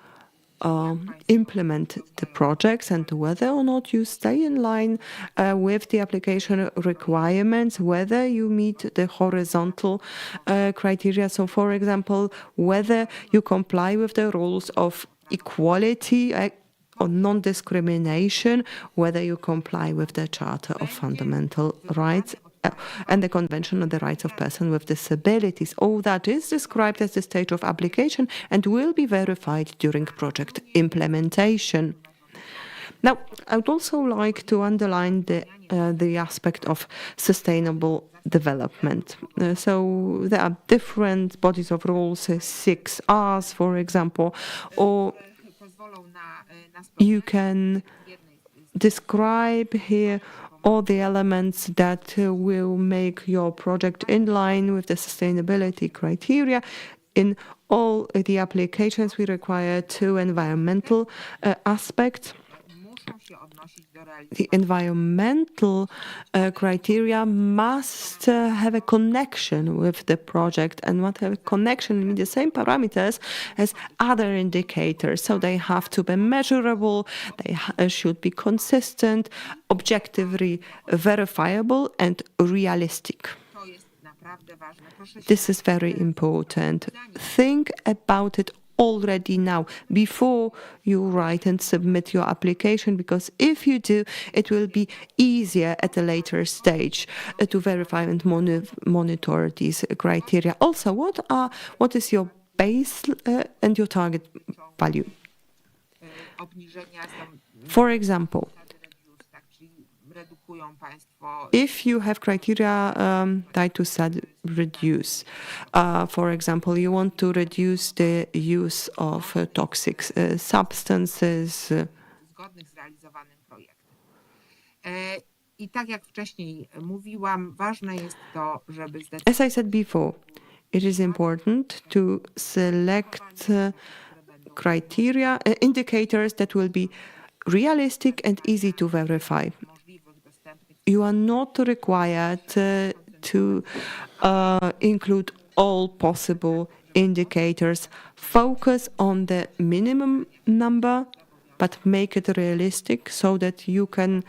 Speaker 1: implement the projects and whether or not you stay in line with the application requirements, whether you meet the horizontal criteria. So, for example, whether you comply with the rules of equality on non-discrimination, whether you comply with the Charter of Fundamental Rights and the Convention on the Rights of Persons with Disabilities. All that is described as the stage of application and will be verified during project implementation. Now, I would also like to underline the aspect of sustainable development. So there are different bodies of rules, 6Rs, for example, or you can describe here all the elements that will make your project in line with the sustainability criteria. In all the applications, we require 2 environmental aspects. The environmental criteria must have a connection with the project and must have a connection with the same parameters as other indicators. So they have to be measurable, they should be consistent, objectively verifiable, and realistic. This is very important. Think about it already now, before you write and submit your application, because if you do, it will be easier at a later stage to verify and monitor these criteria. Also, what is your base and your target value? For example, if you have criteria tied to reduce, for example, you want to reduce the use of toxic substances. As I said before, it is important to select criteria, indicators that will be realistic and easy to verify. You are not required to include all possible indicators. Focus on the minimum number, but make it realistic so that you can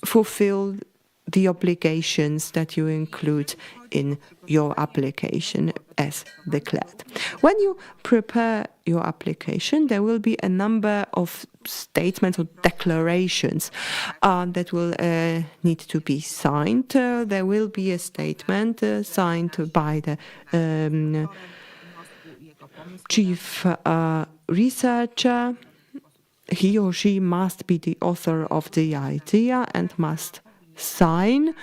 Speaker 1: fulfill the obligations that you include in your application as declared. When you prepare your application, there will be a number of statements or declarations that will need to be signed. There will be a statement signed by the chief researcher. He or she must be the author of the idea and must sign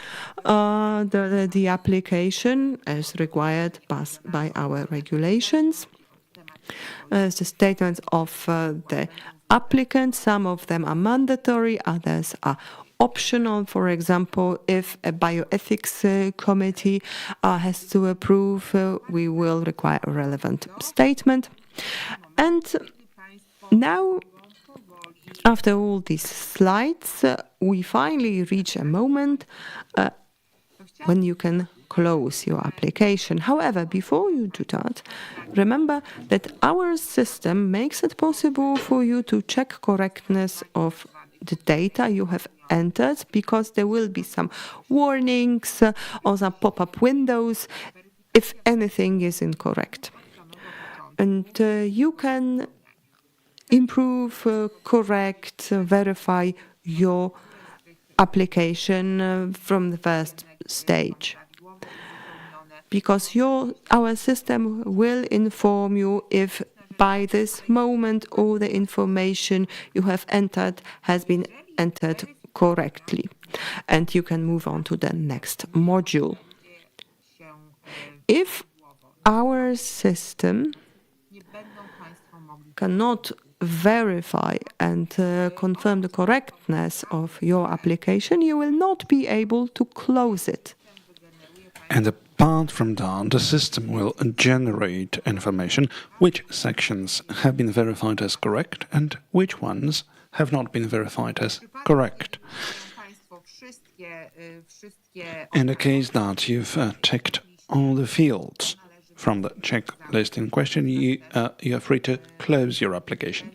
Speaker 1: the application as required by our regulations. The statements of the applicant, some of them are mandatory, others are optional. For example, if a bioethics committee has to approve, we will require a relevant statement. And now, after all these slides, we finally reach a moment when you can close your application. However, before you do that, remember that our system makes it possible for you to check correctness of the data you have entered, because there will be some warnings or some pop-up windows if anything is incorrect. And you can improve, correct, verify your application from the first stage. Because our system will inform you if by this moment all the information you have entered has been entered correctly. And you can move on to the next module. If our system cannot verify and confirm the correctness of your application, you will not be able to close it.
Speaker 2: And apart from that, the system will generate information which sections have been verified as correct and which ones have not been verified as correct. In the case that you've ticked all the fields from the checklist in question, you are free to close your application.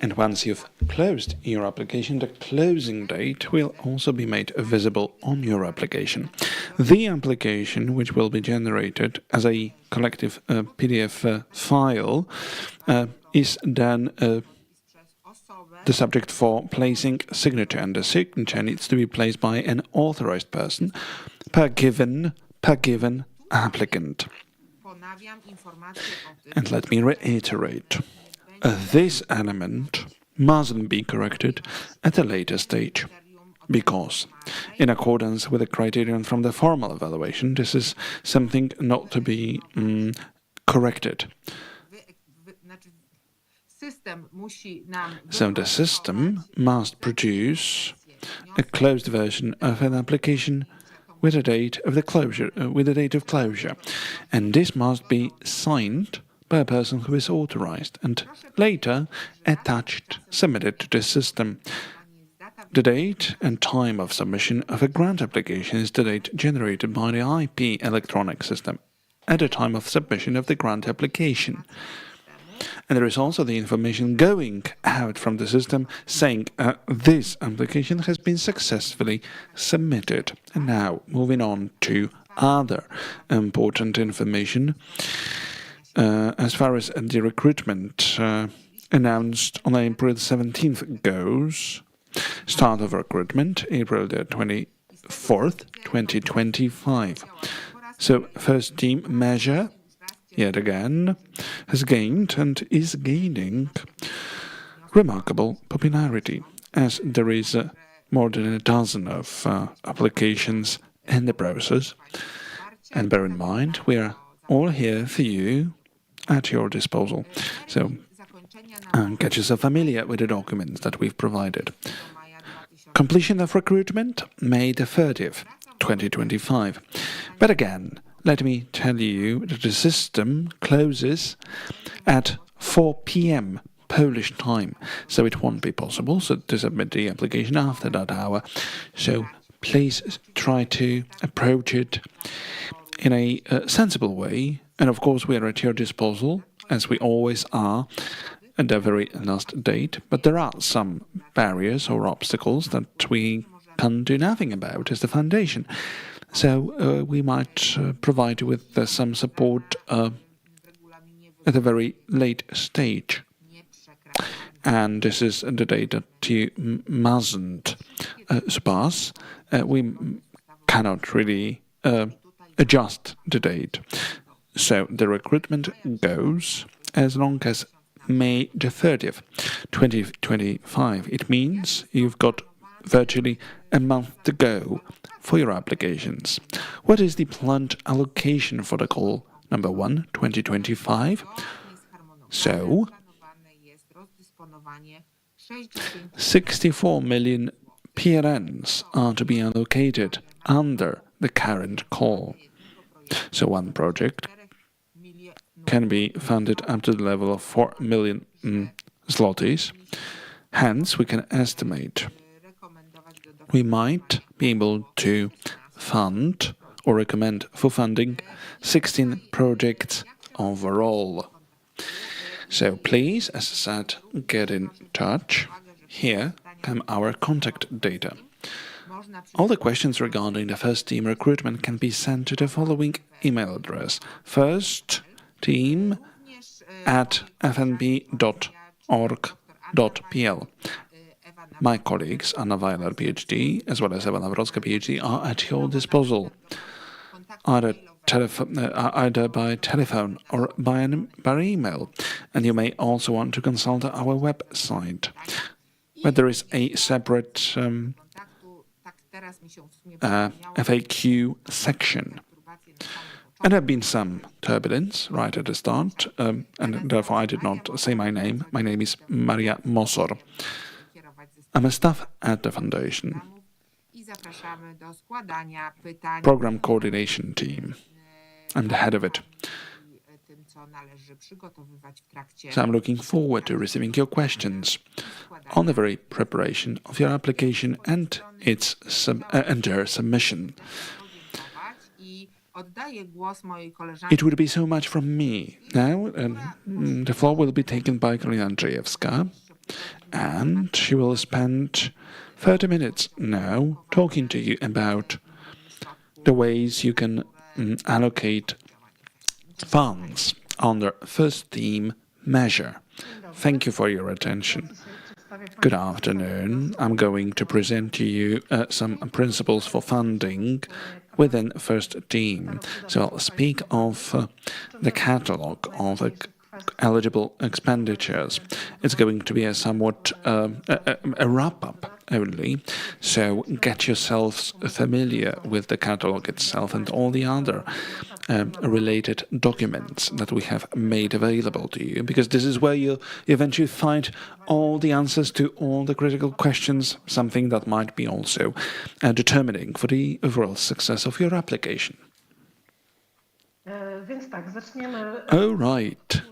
Speaker 2: And once you've closed your application, the closing date will also be made visible on your application. The application, which will be generated as a collective PDF file, is then the subject for placing signature, and the signature needs to be placed by an authorized person per given applicant. And let me reiterate, this element mustn't be corrected at a later stage, because, in accordance with the criterion from the formal evaluation, this is something not to be corrected. So the system must produce a closed version of an application with a date of closure, and this must be signed by a person who is authorized and later submitted to the system. The date and time of submission of a grant application is the date generated by the IP electronic system at the time of submission of the grant application. And there is also the information going out from the system saying this application has been successfully submitted. And now, moving on to other important information. As far as the recruitment announced on April 17th goes, start of recruitment, April the 24th, 2025. So, first team measure, yet again, has gained and is gaining remarkable popularity, as there is more than a dozen of applications in the process. And bear in mind, we are all here for you, at your disposal. So get yourself familiar with the documents that we've provided. Completion of recruitment, May the 30th, 2025. But again, let me tell you that the system closes at 4 p.m. Polish time, so it won't be possible to submit the application after that hour. So please try to approach it in a sensible way. And of course, we are at your disposal, as we always are, at the very last date. But there are some barriers or obstacles that we can do nothing about as the foundation. So we might provide you with some support at a very late stage. And this is the date that you mustn't surpass. We cannot really adjust the date. So the recruitment goes as long as May the 30th, 2025. It means you've got virtually a month to go for your applications. What is the planned allocation for the call number 1, 2025? So, 64 million PLNs are to be allocated under the current call. So one project can be funded up to the level of 4 million zlotys. Hence, we can estimate we might be able to fund or recommend for funding 16 projects overall. So please, as I said, get in touch. Here come our contact data. All the questions regarding the first team recruitment can be sent to the following email address: firstteam@fnb.org.pl. My colleagues, Anna Weiler, PhD, as well as Ewa Nawrocka, PhD, are at your disposal, either by telephone or by email. And you may also want to consult our website, where there is a separate FAQ section. And there have been some turbulence right at the start, and therefore I did not say my name. My name is Maria Mosor. I'm a staff at the Foundation, Program Coordination Team. I'm the head of it. So I'm looking forward to receiving your questions on the very preparation of your application and their submission. It would be so much from me. Now, the floor will be taken by Karolina Andrzejewska, and she will spend 30 minutes now talking to you about the ways you can allocate funds under first team measure. Thank you for your attention. Good afternoon. I'm going to present to you some principles for funding within first team. So I'll speak of the catalogue of eligible expenditures. It's going to be a somewhat a wrap-up only, so get yourselves familiar with the catalogue itself and all the other related documents that we have made available to you, because this is where you eventually find all the answers to all the critical questions, something that might be also determining for the overall success of your application. All right,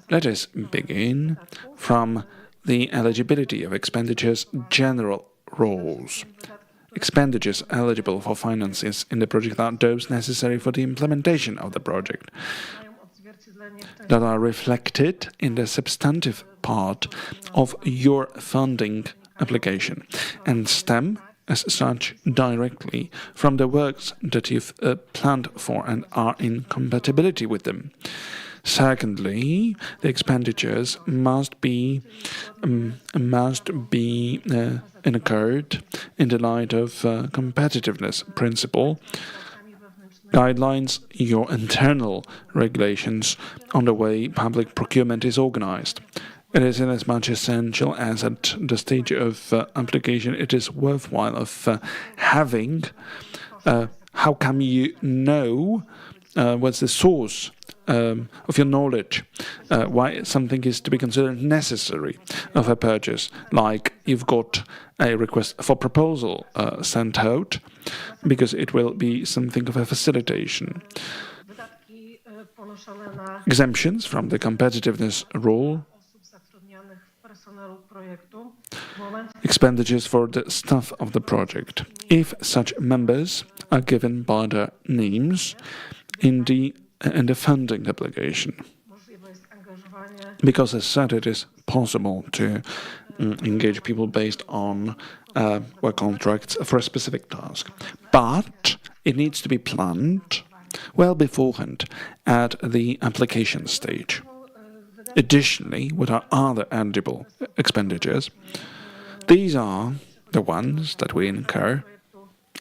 Speaker 2: let us begin from the eligibility of expenditures general rules. Expenditures eligible for finances in the project are those necessary for the implementation of the project that are reflected in the substantive part of your funding application and stem as such directly from the works that you've planned for and are in compatibility with them. Secondly, the expenditures must be incurred in the light of competitiveness principle, guidelines, your internal regulations on the way public procurement is organized. It is inasmuch essential as at the stage of application it is worthwhile of having. How come you know what's the source of your knowledge, why something is to be considered necessary of a purchase, like you've got a request for proposal sent out, because it will be something of a facilitation. Exemptions from the competitiveness rule, expenditures for the staff of the project, if such members are given by their names in the funding application. Because as said, it is possible to engage people based on work contracts for a specific task. But it needs to be planned well beforehand at the application stage. Additionally, what are other eligible expenditures? These are the ones that we incur,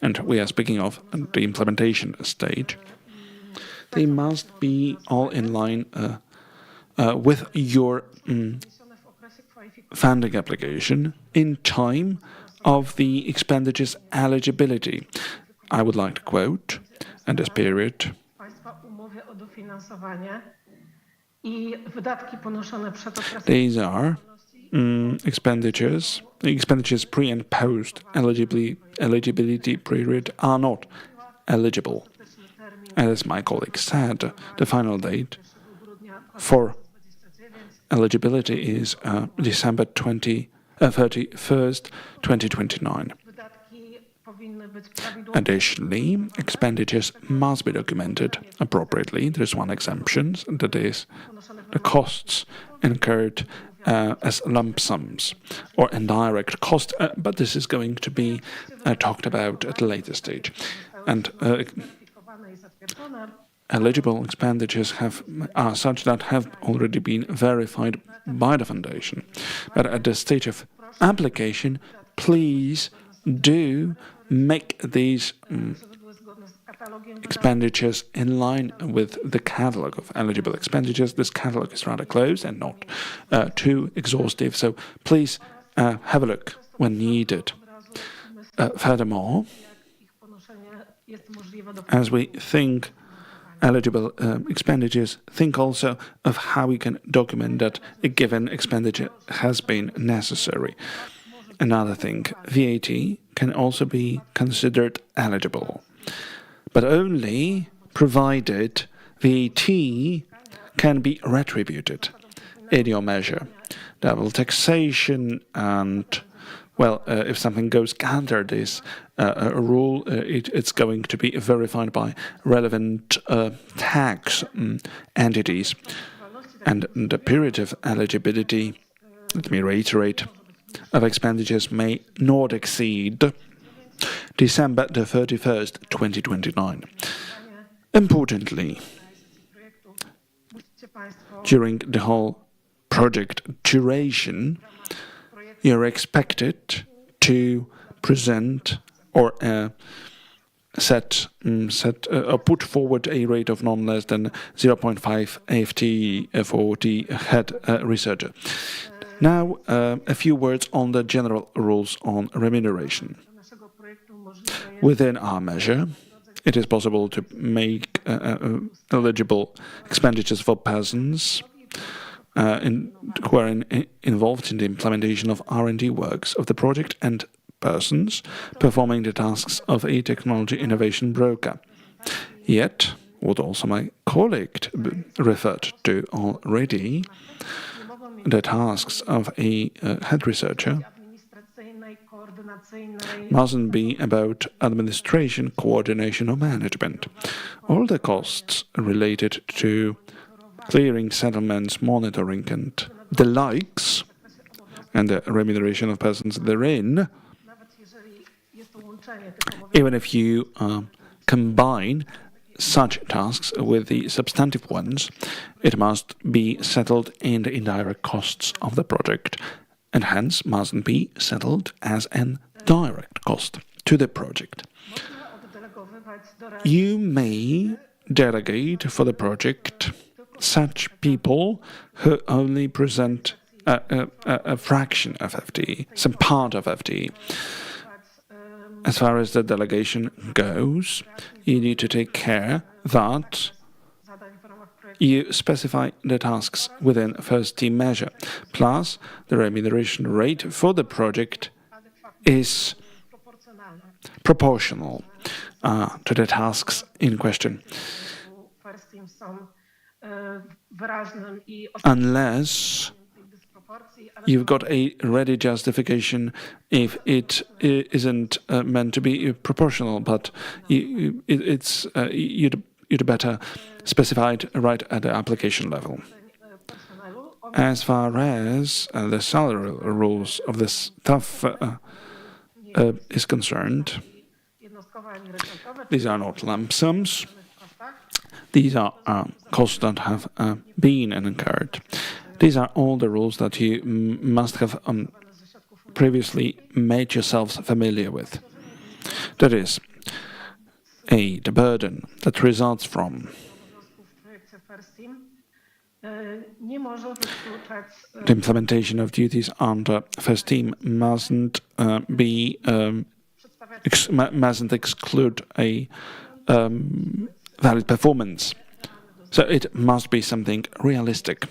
Speaker 2: and we are speaking of the implementation stage. They must be all in line with your funding application in time of the expenditures eligibility. I would like to quote, and this period, these are expenditures pre and post eligibility period are not eligible. As my colleague said, the final date for eligibility is December 31st, 2029. Additionally, expenditures must be documented appropriately. There is one exemption, that is the costs incurred as lump sums or indirect cost, but this is going to be talked about at a later stage. And eligible expenditures are such that have already been verified by the Foundation. But at the stage of application, please do make these expenditures in line with the catalogue of eligible expenditures. This catalogue is rather close and not too exhaustive, so please have a look when needed. Furthermore, as we think eligible expenditures, think also of how we can document that a given expenditure has been necessary. Another thing, VAT can also be considered eligible, but only provided VAT can be retributed in your measure. Double taxation and, well, if something goes under this rule, it's going to be verified by relevant tax entities. And the period of eligibility, let me reiterate, of expenditures may not exceed December the 31st, 2029. Importantly, during the whole project duration, you're expected to present or put forward a rate of non less than 0.5 FTE for the head researcher. Now, a few words on the general rules on remuneration. Within our measure, it is possible to make eligible expenditures for persons who are involved in the implementation of R&D works of the project and persons performing the tasks of a technology innovation broker. Yet, what also my colleague referred to already, the tasks of a head researcher mustn't be about administration, coordination, or management. All the costs related to clearing settlements, monitoring, and the likes, and the remuneration of persons therein, even if you combine such tasks with the substantive ones, it must be settled in the indirect costs of the project, and hence mustn't be settled as an direct cost to the project. You may delegate for the project such people who only present a fraction of FTE, some part of FTE. As far as the delegation goes, you need to take care that you specify the tasks within first team measure. Plus, the remuneration rate for the project is proportional to the tasks in question. Unless you've got a ready justification if it isn't meant to be proportional, but you'd better specify it right at the application level. As far as the salary rules of the staff is concerned, these are not lump sums. These are costs that have been incurred. These are all the rules that you must have previously made yourselves familiar with. That is, the burden that results from the implementation of duties under first team mustn't exclude a valid performance. So it must be something realistic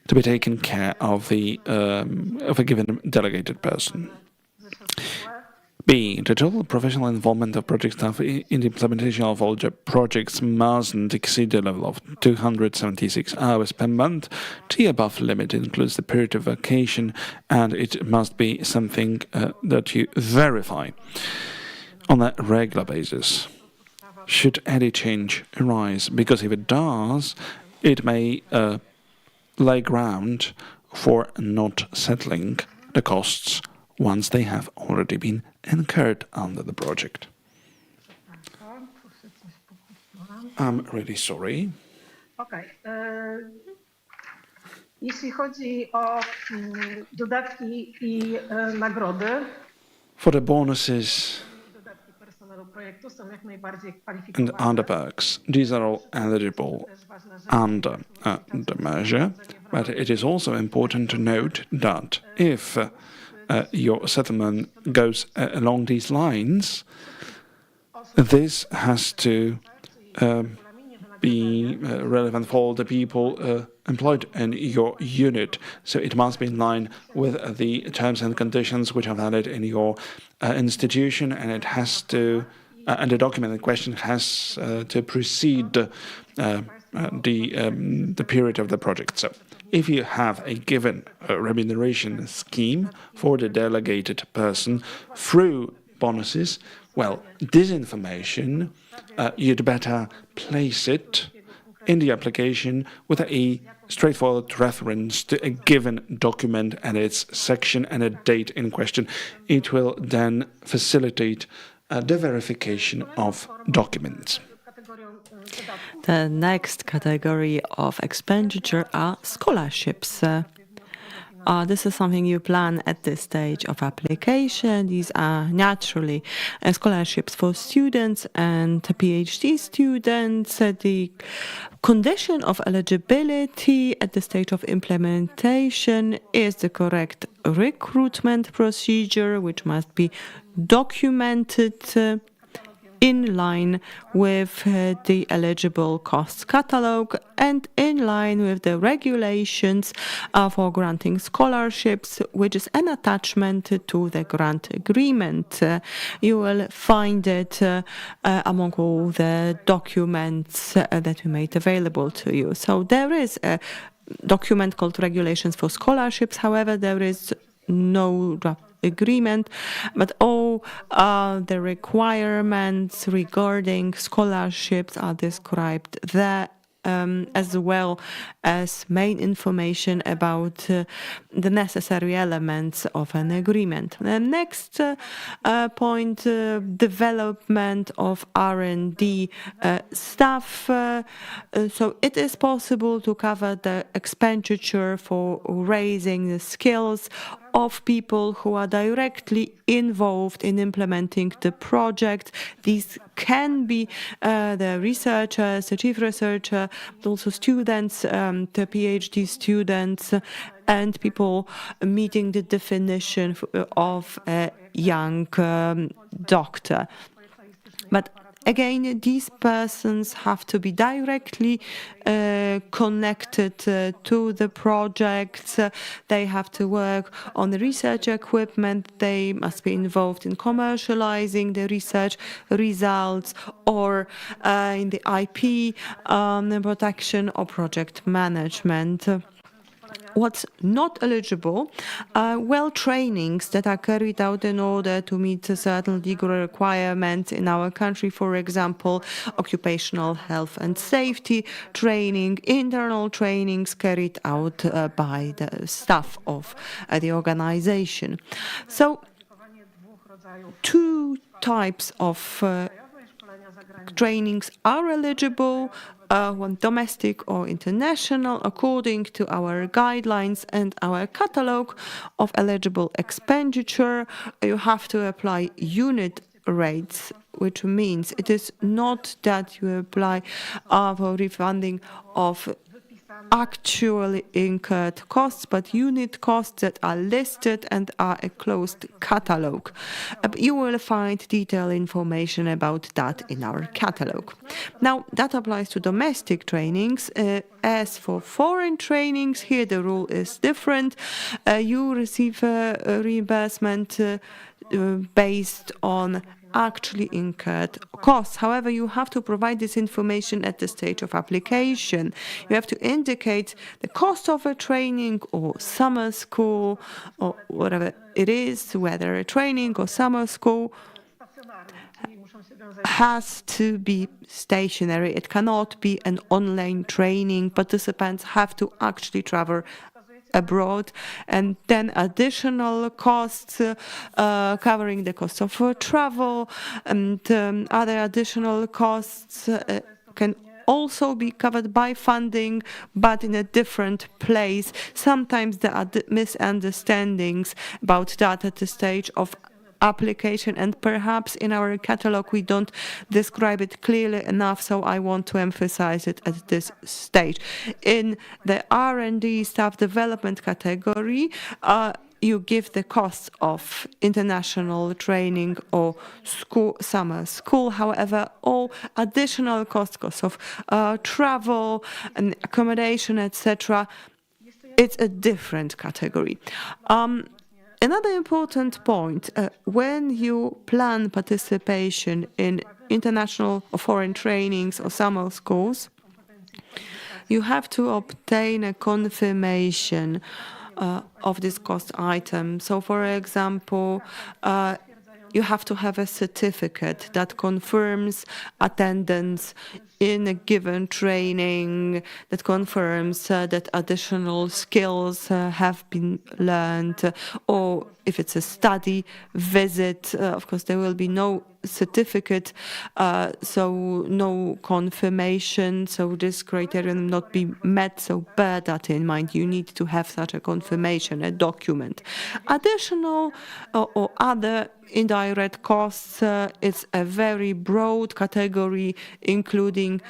Speaker 2: to be taken care of of a given delegated person. B. The total professional involvement of project staff in the implementation of all projects mustn't exceed the level of 276 hours per month. The above limit includes the period of vacation, and it must be something that you verify on a regular basis, should any change arise, because if it does, it may lay ground for not settling the costs once they have already been incurred under the project. I'm really sorry.
Speaker 3: Okay. Jeśli chodzi o dodatki i nagrody,
Speaker 2: for the bonuses and underperks, these are all eligible under the measure, but it is also important to note that if your settlement goes along these lines, this has to be relevant for all the people employed in your unit. So it must be in line with the terms and conditions which are valid in your institution, and it has to, and the document in question has to precede the period of the project. So if you have a given remuneration scheme for the delegated person through bonuses, well, this information, you'd better place it in the application with a straightforward reference to a given document and its section and a date in question. It will then facilitate the verification of documents.
Speaker 1: The next category of expenditure are scholarships. This is something you plan at this stage of application. These are naturally scholarships for students and PhD students. The condition of eligibility at the stage of implementation is the correct recruitment procedure, which must be documented in line with the eligible costs catalog and in line with the regulations for granting scholarships, which is an attachment to the grant agreement. You will find it among all the documents that we made available to you. So there is a document called Regulations for Scholarships. However, there is no draft agreement, but all the requirements regarding scholarships are described there, as well as main information about the necessary elements of an agreement. The next point, development of R&D staff. So it is possible to cover the expenditure for raising the skills of people who are directly involved in implementing the project. These can be the researchers, the chief researcher, but also students, the PhD students, and people meeting the definition of a young doctor. But again, these persons have to be directly connected to the project. They have to work on the research equipment. They must be involved in commercializing the research results or in the IP protection or project management. What's not eligible are trainings that are carried out in order to meet certain legal requirements in our country. For example, occupational health and safety training, internal trainings carried out by the staff of the organization. So, two types of trainings are eligible, one domestic or international, according to our guidelines and our catalog of eligible expenditure. You have to apply unit rates, which means it is not that you apply for refunding of actually incurred costs, but unit costs that are listed and are a closed catalog. You will find detailed information about that in our catalog. Now, that applies to domestic trainings. As for foreign trainings, here the rule is different. You receive a reimbursement based on actually incurred costs. However, you have to provide this information at the stage of application. You have to indicate the cost of a training or summer school or whatever it is, whether a training or summer school has to be stationary. It cannot be an online training. Participants have to actually travel abroad, and then additional costs covering the cost of travel and other additional costs can also be covered by funding, but in a different place. Sometimes there are misunderstandings about that at the stage of application, and perhaps in our catalog we don't describe it clearly enough, so I want to emphasize it at this stage. In the R&D staff development category, you give the costs of international training or summer school. However, all additional costs of travel and accommodation, etc., it's a different category. Another important point, when you plan participation in international or foreign trainings or summer schools, you have to obtain a confirmation of this cost item. So, for example, you have to have a certificate that confirms attendance in a given training, that confirms that additional skills have been learned, or if it's a study visit, of course, there will be no certificate, so no confirmation, so this criterion not be met, so bear that in mind. You need to have such a confirmation, a document. Additional or other indirect costs, it's a very broad category, including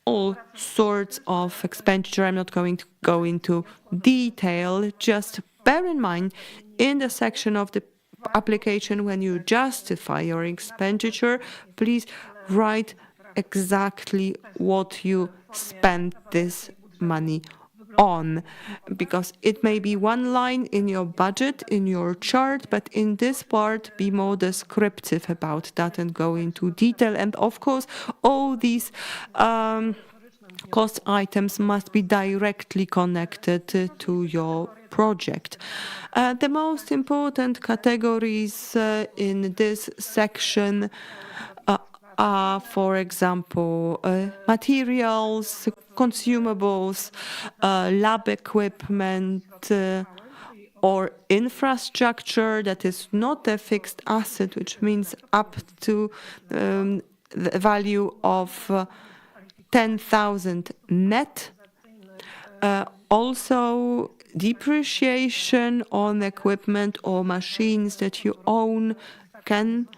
Speaker 1: all sorts of expenditure. I'm not going to go into detail. Just bear in mind, in the section of the application, when you justify your expenditure, please write exactly what you spend this money on, because it may be one line in your budget, in your chart, but in this part, be more descriptive about that and go into detail. And of course, all these cost items must be directly connected to your project. The most important categories in this section are, for example, materials, consumables, lab equipment, or infrastructure that is not a fixed asset, which means up to the value of 10,000 net. Also, depreciation on equipment or machines that you own can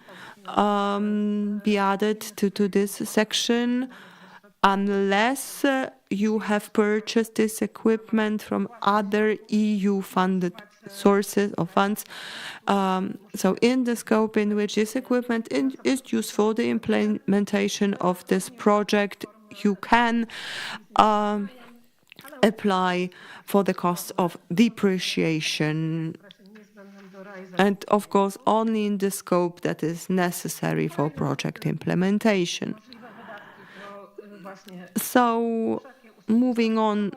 Speaker 1: be added to this section, unless you have purchased this equipment from other EU-funded sources or funds. So in the scope in which this equipment is used for the implementation of this project, you can apply for the cost of depreciation, and of course only in the scope that is necessary for project implementation. So moving on,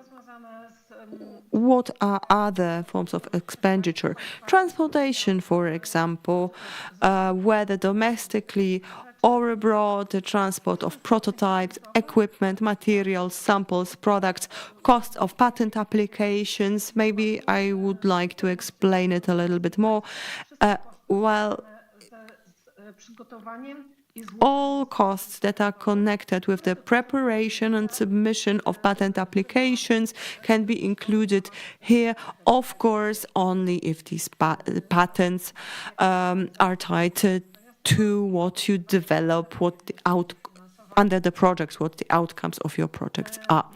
Speaker 1: what are other forms of expenditure? Transportation, for example, whether domestically or abroad, the transport of prototypes, equipment, materials, samples, products, cost of patent applications. Maybe I would like to explain it a little bit more. Well, all costs that are connected with the preparation and submission of patent applications can be included here, of course, only if these patents are tied to what you develop, what the under the projects, what the outcomes of your projects are.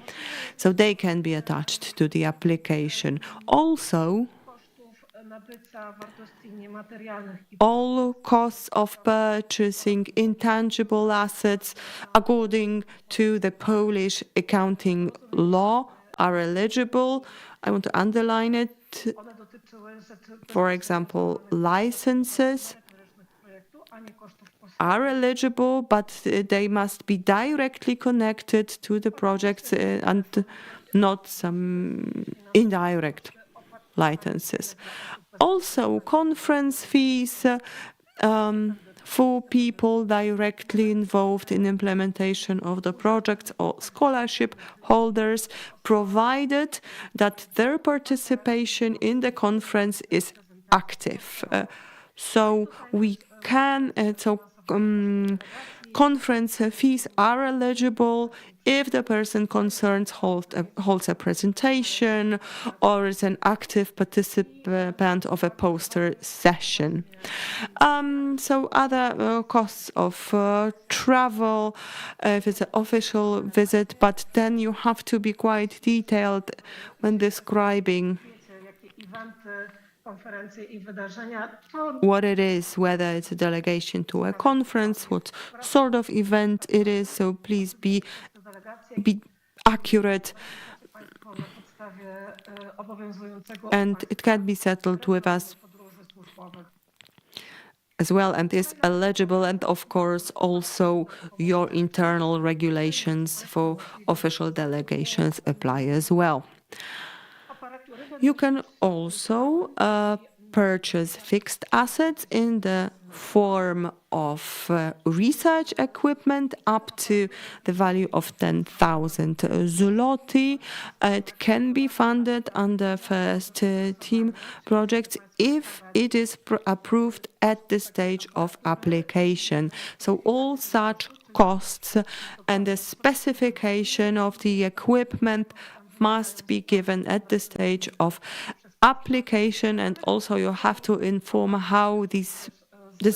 Speaker 1: So they can be attached to the application. Also, all costs of purchasing intangible assets according to the Polish accounting law are eligible. I want to underline it. For example, licenses are eligible, but they must be directly connected to the projects and not some indirect licenses. Also, conference fees for people directly involved in implementation of the project or scholarship holders, provided that their participation in the conference is active. So we can, conference fees are eligible if the person concerned holds a presentation or is an active participant of a poster session. So other costs of travel, if it's an official visit, but then you have to be quite detailed when describing what it is, whether it's a delegation to a conference, what sort of event it is. So please be accurate, and it can be settled with us as well, and is eligible. And of course, also your internal regulations for official delegations apply as well. You can also purchase fixed assets in the form of research equipment up to the value of 10,000 zloty. It can be funded under first team projects if it is approved at the stage of application. So all such costs and the specification of the equipment must be given at the stage of application, and also you have to inform how this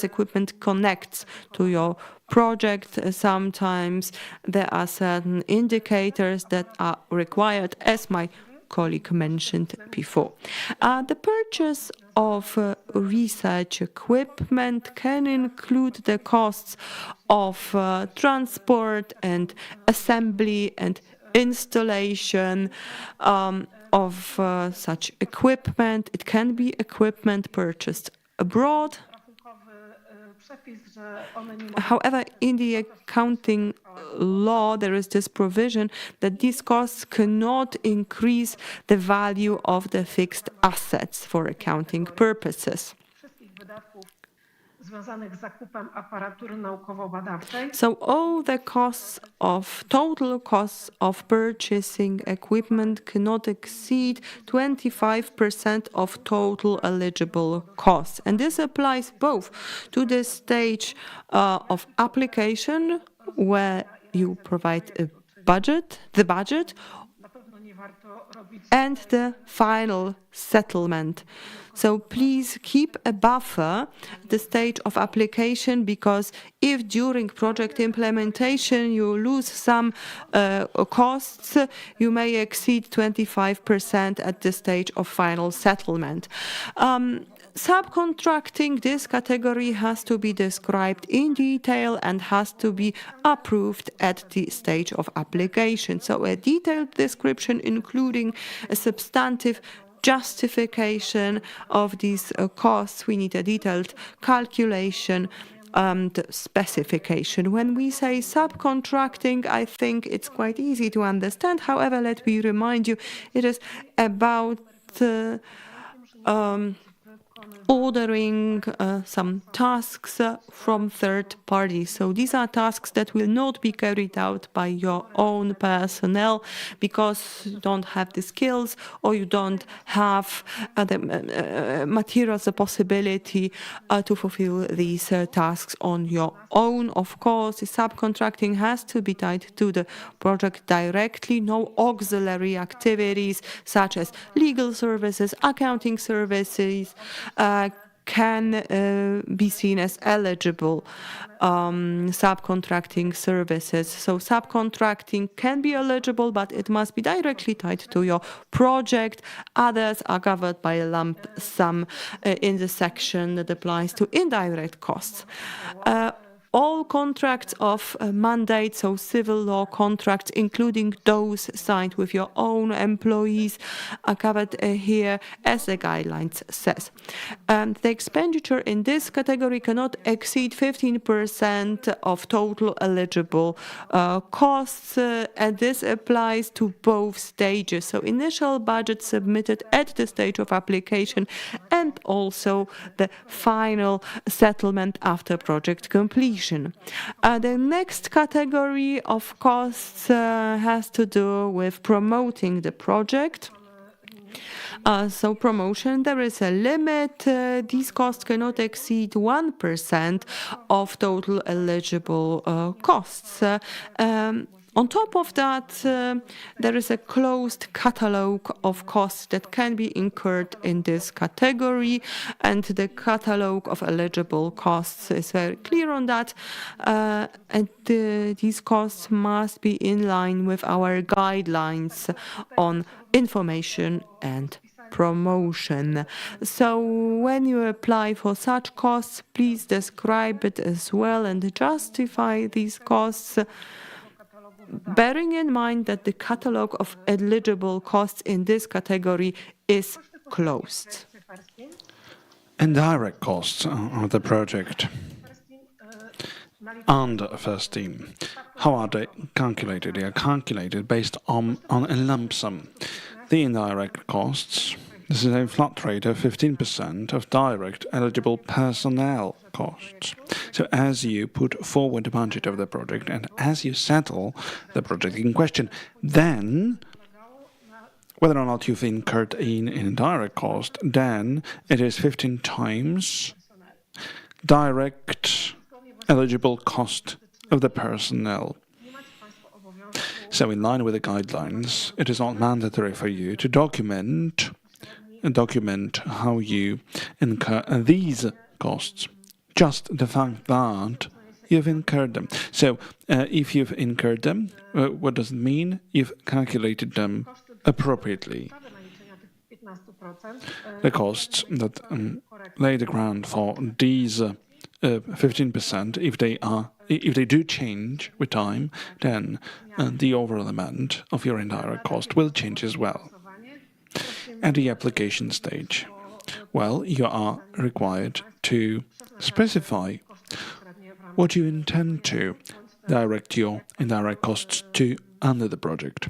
Speaker 1: equipment connects to your project. Sometimes there are certain indicators that are required, as my colleague mentioned before. The purchase of research equipment can include the costs of transport and assembly and installation of such equipment. It can be equipment purchased abroad. However, in the accounting law, there is this provision that these costs cannot increase the value of the fixed assets for accounting purposes. So all the total costs of purchasing equipment cannot exceed 25% of total eligible costs. And this applies both to the stage of application, where you provide the budget, and the final settlement. So please keep a buffer at the stage of application, because if during project implementation you lose some costs, you may exceed 25% at the stage of final settlement. Subcontracting, this category has to be described in detail and has to be approved at the stage of application. So a detailed description, including a substantive justification of these costs. We need a detailed calculation and specification. When we say subcontracting, I think it's quite easy to understand. However, let me remind you, it is about ordering some tasks from third parties. So these are tasks that will not be carried out by your own personnel because you don't have the skills or you don't have the materials, the possibility to fulfill these tasks on your own. Of course, the subcontracting has to be tied to the project directly. No auxiliary activities such as legal services, accounting services, can be seen as eligible subcontracting services. So subcontracting can be eligible, but it must be directly tied to your project. Others are covered by a lump sum in the section that applies to indirect costs. All contracts of mandate, so civil law contracts, including those signed with your own employees, are covered here, as the guidelines says. The expenditure in this category cannot exceed 15% of total eligible costs, and this applies to both stages. So initial budget submitted at the stage of application and also the final settlement after project completion. The next category of costs has to do with promoting the project. So promotion, there is a limit. These costs cannot exceed 1% of total eligible costs. On top of that, there is a closed catalogue of costs that can be incurred in this category, and the catalogue of eligible costs is very clear on that. And these costs must be in line with our guidelines on information and promotion. So when you apply for such costs, please describe it as well and justify these costs, bearing in mind that the catalogue of eligible costs in this category is closed.
Speaker 2: Indirect costs of the project under first team. How are they calculated? They are calculated based on a lump sum. The indirect costs, This is a flat rate of 15% of direct eligible personnel costs. So as you put forward the budget of the project and as you settle the project in question, then whether or not you've incurred an indirect cost, then it is 15 times direct eligible cost of the personnel. So in line with the guidelines, it is not mandatory for you to document how you incur these costs. Just the fact that you've incurred them. So if you've incurred them, what does it mean? You've calculated them appropriately. The costs that lay the ground for these 15%, if they do change with time, then the overall amount of your indirect cost will change as well. At the application stage, well, you are required to specify what you intend to direct your indirect costs to under the project,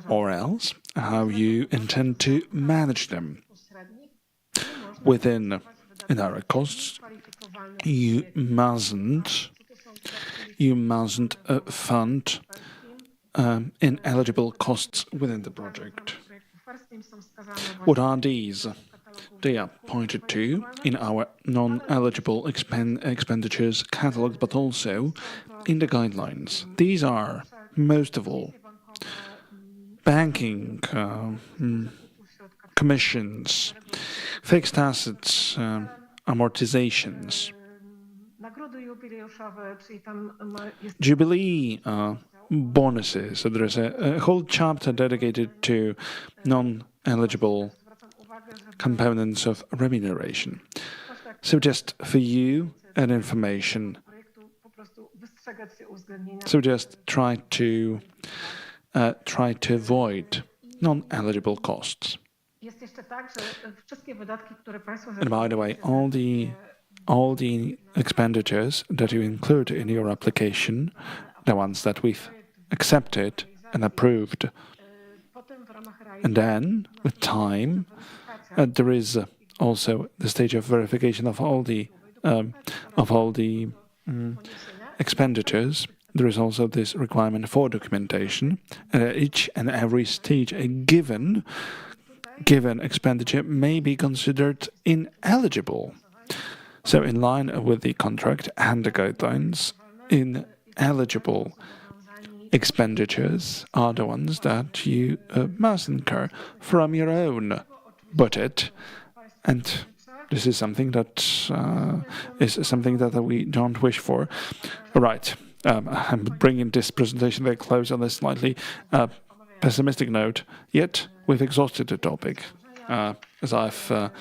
Speaker 2: or else how you intend to manage them. Within indirect costs, you mustn't fund ineligible costs within the project. What are these? They are pointed to in our non-eligible expenditures catalogue, but also in the guidelines. These are, most of all, banking, commissions, fixed assets, amortizations, Jubilee bonuses. So there is a whole chapter dedicated to non-eligible components of remuneration. So just for you an information. So just try to avoid non-eligible costs. And by the way, all the expenditures that you include in your application, the ones that we've accepted and approved, and then with time, there is also the stage of verification of all the expenditures. There is also this requirement for documentation. At each and every stage, a given expenditure may be considered ineligible. So in line with the contract and the guidelines, ineligible expenditures are the ones that you must incur from your own budget, and this is something that we don't wish for. All right, I'm bringing this presentation to a close on a slightly pessimistic note. Yet we've exhausted the topic as I've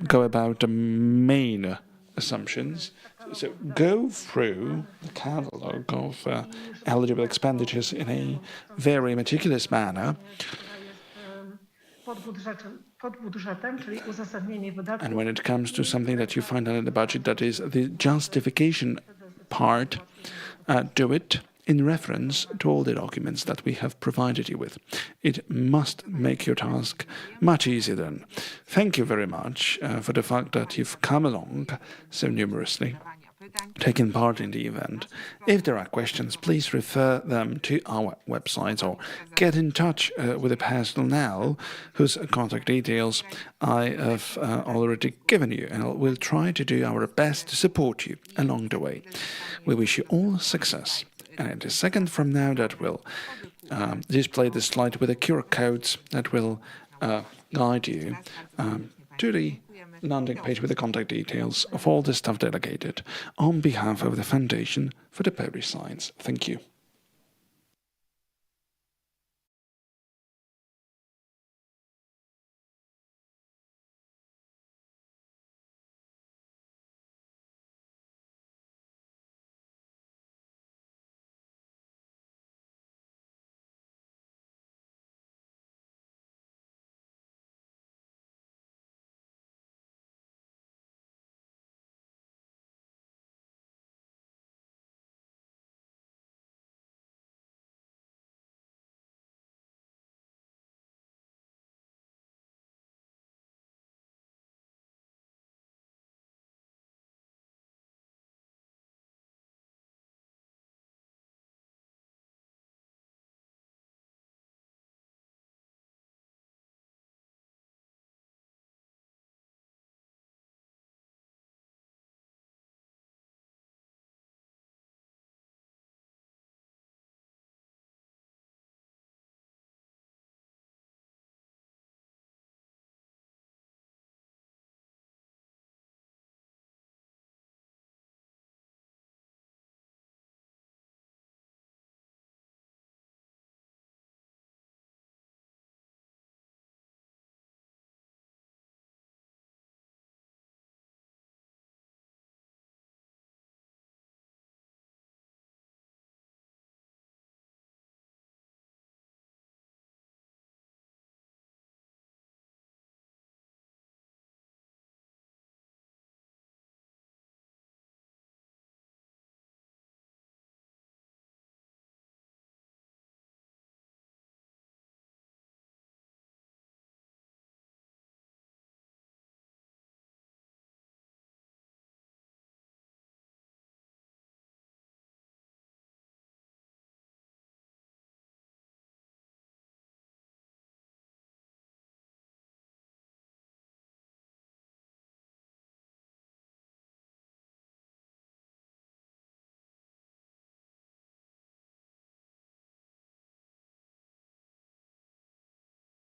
Speaker 2: go about the main assumptions. So go through the catalogue of eligible expenditures in a very meticulous manner. And when it comes to something that you find under the budget, that is the justification part, do it in reference to all the documents that we have provided you with. It must make your task much easier then. Thank you very much for the fact that you've come along so numerously, taking part in the event. If there are questions, please refer them to our website or get in touch with the personnel whose contact details I have already given you, and we'll try to do our best to support you along the way. We wish you all success. And in a second from now, that will display the slide with the QR codes that will guide you to the landing page with the contact details of all the staff delegated on behalf of the Foundation for the Polish Science. Thank you.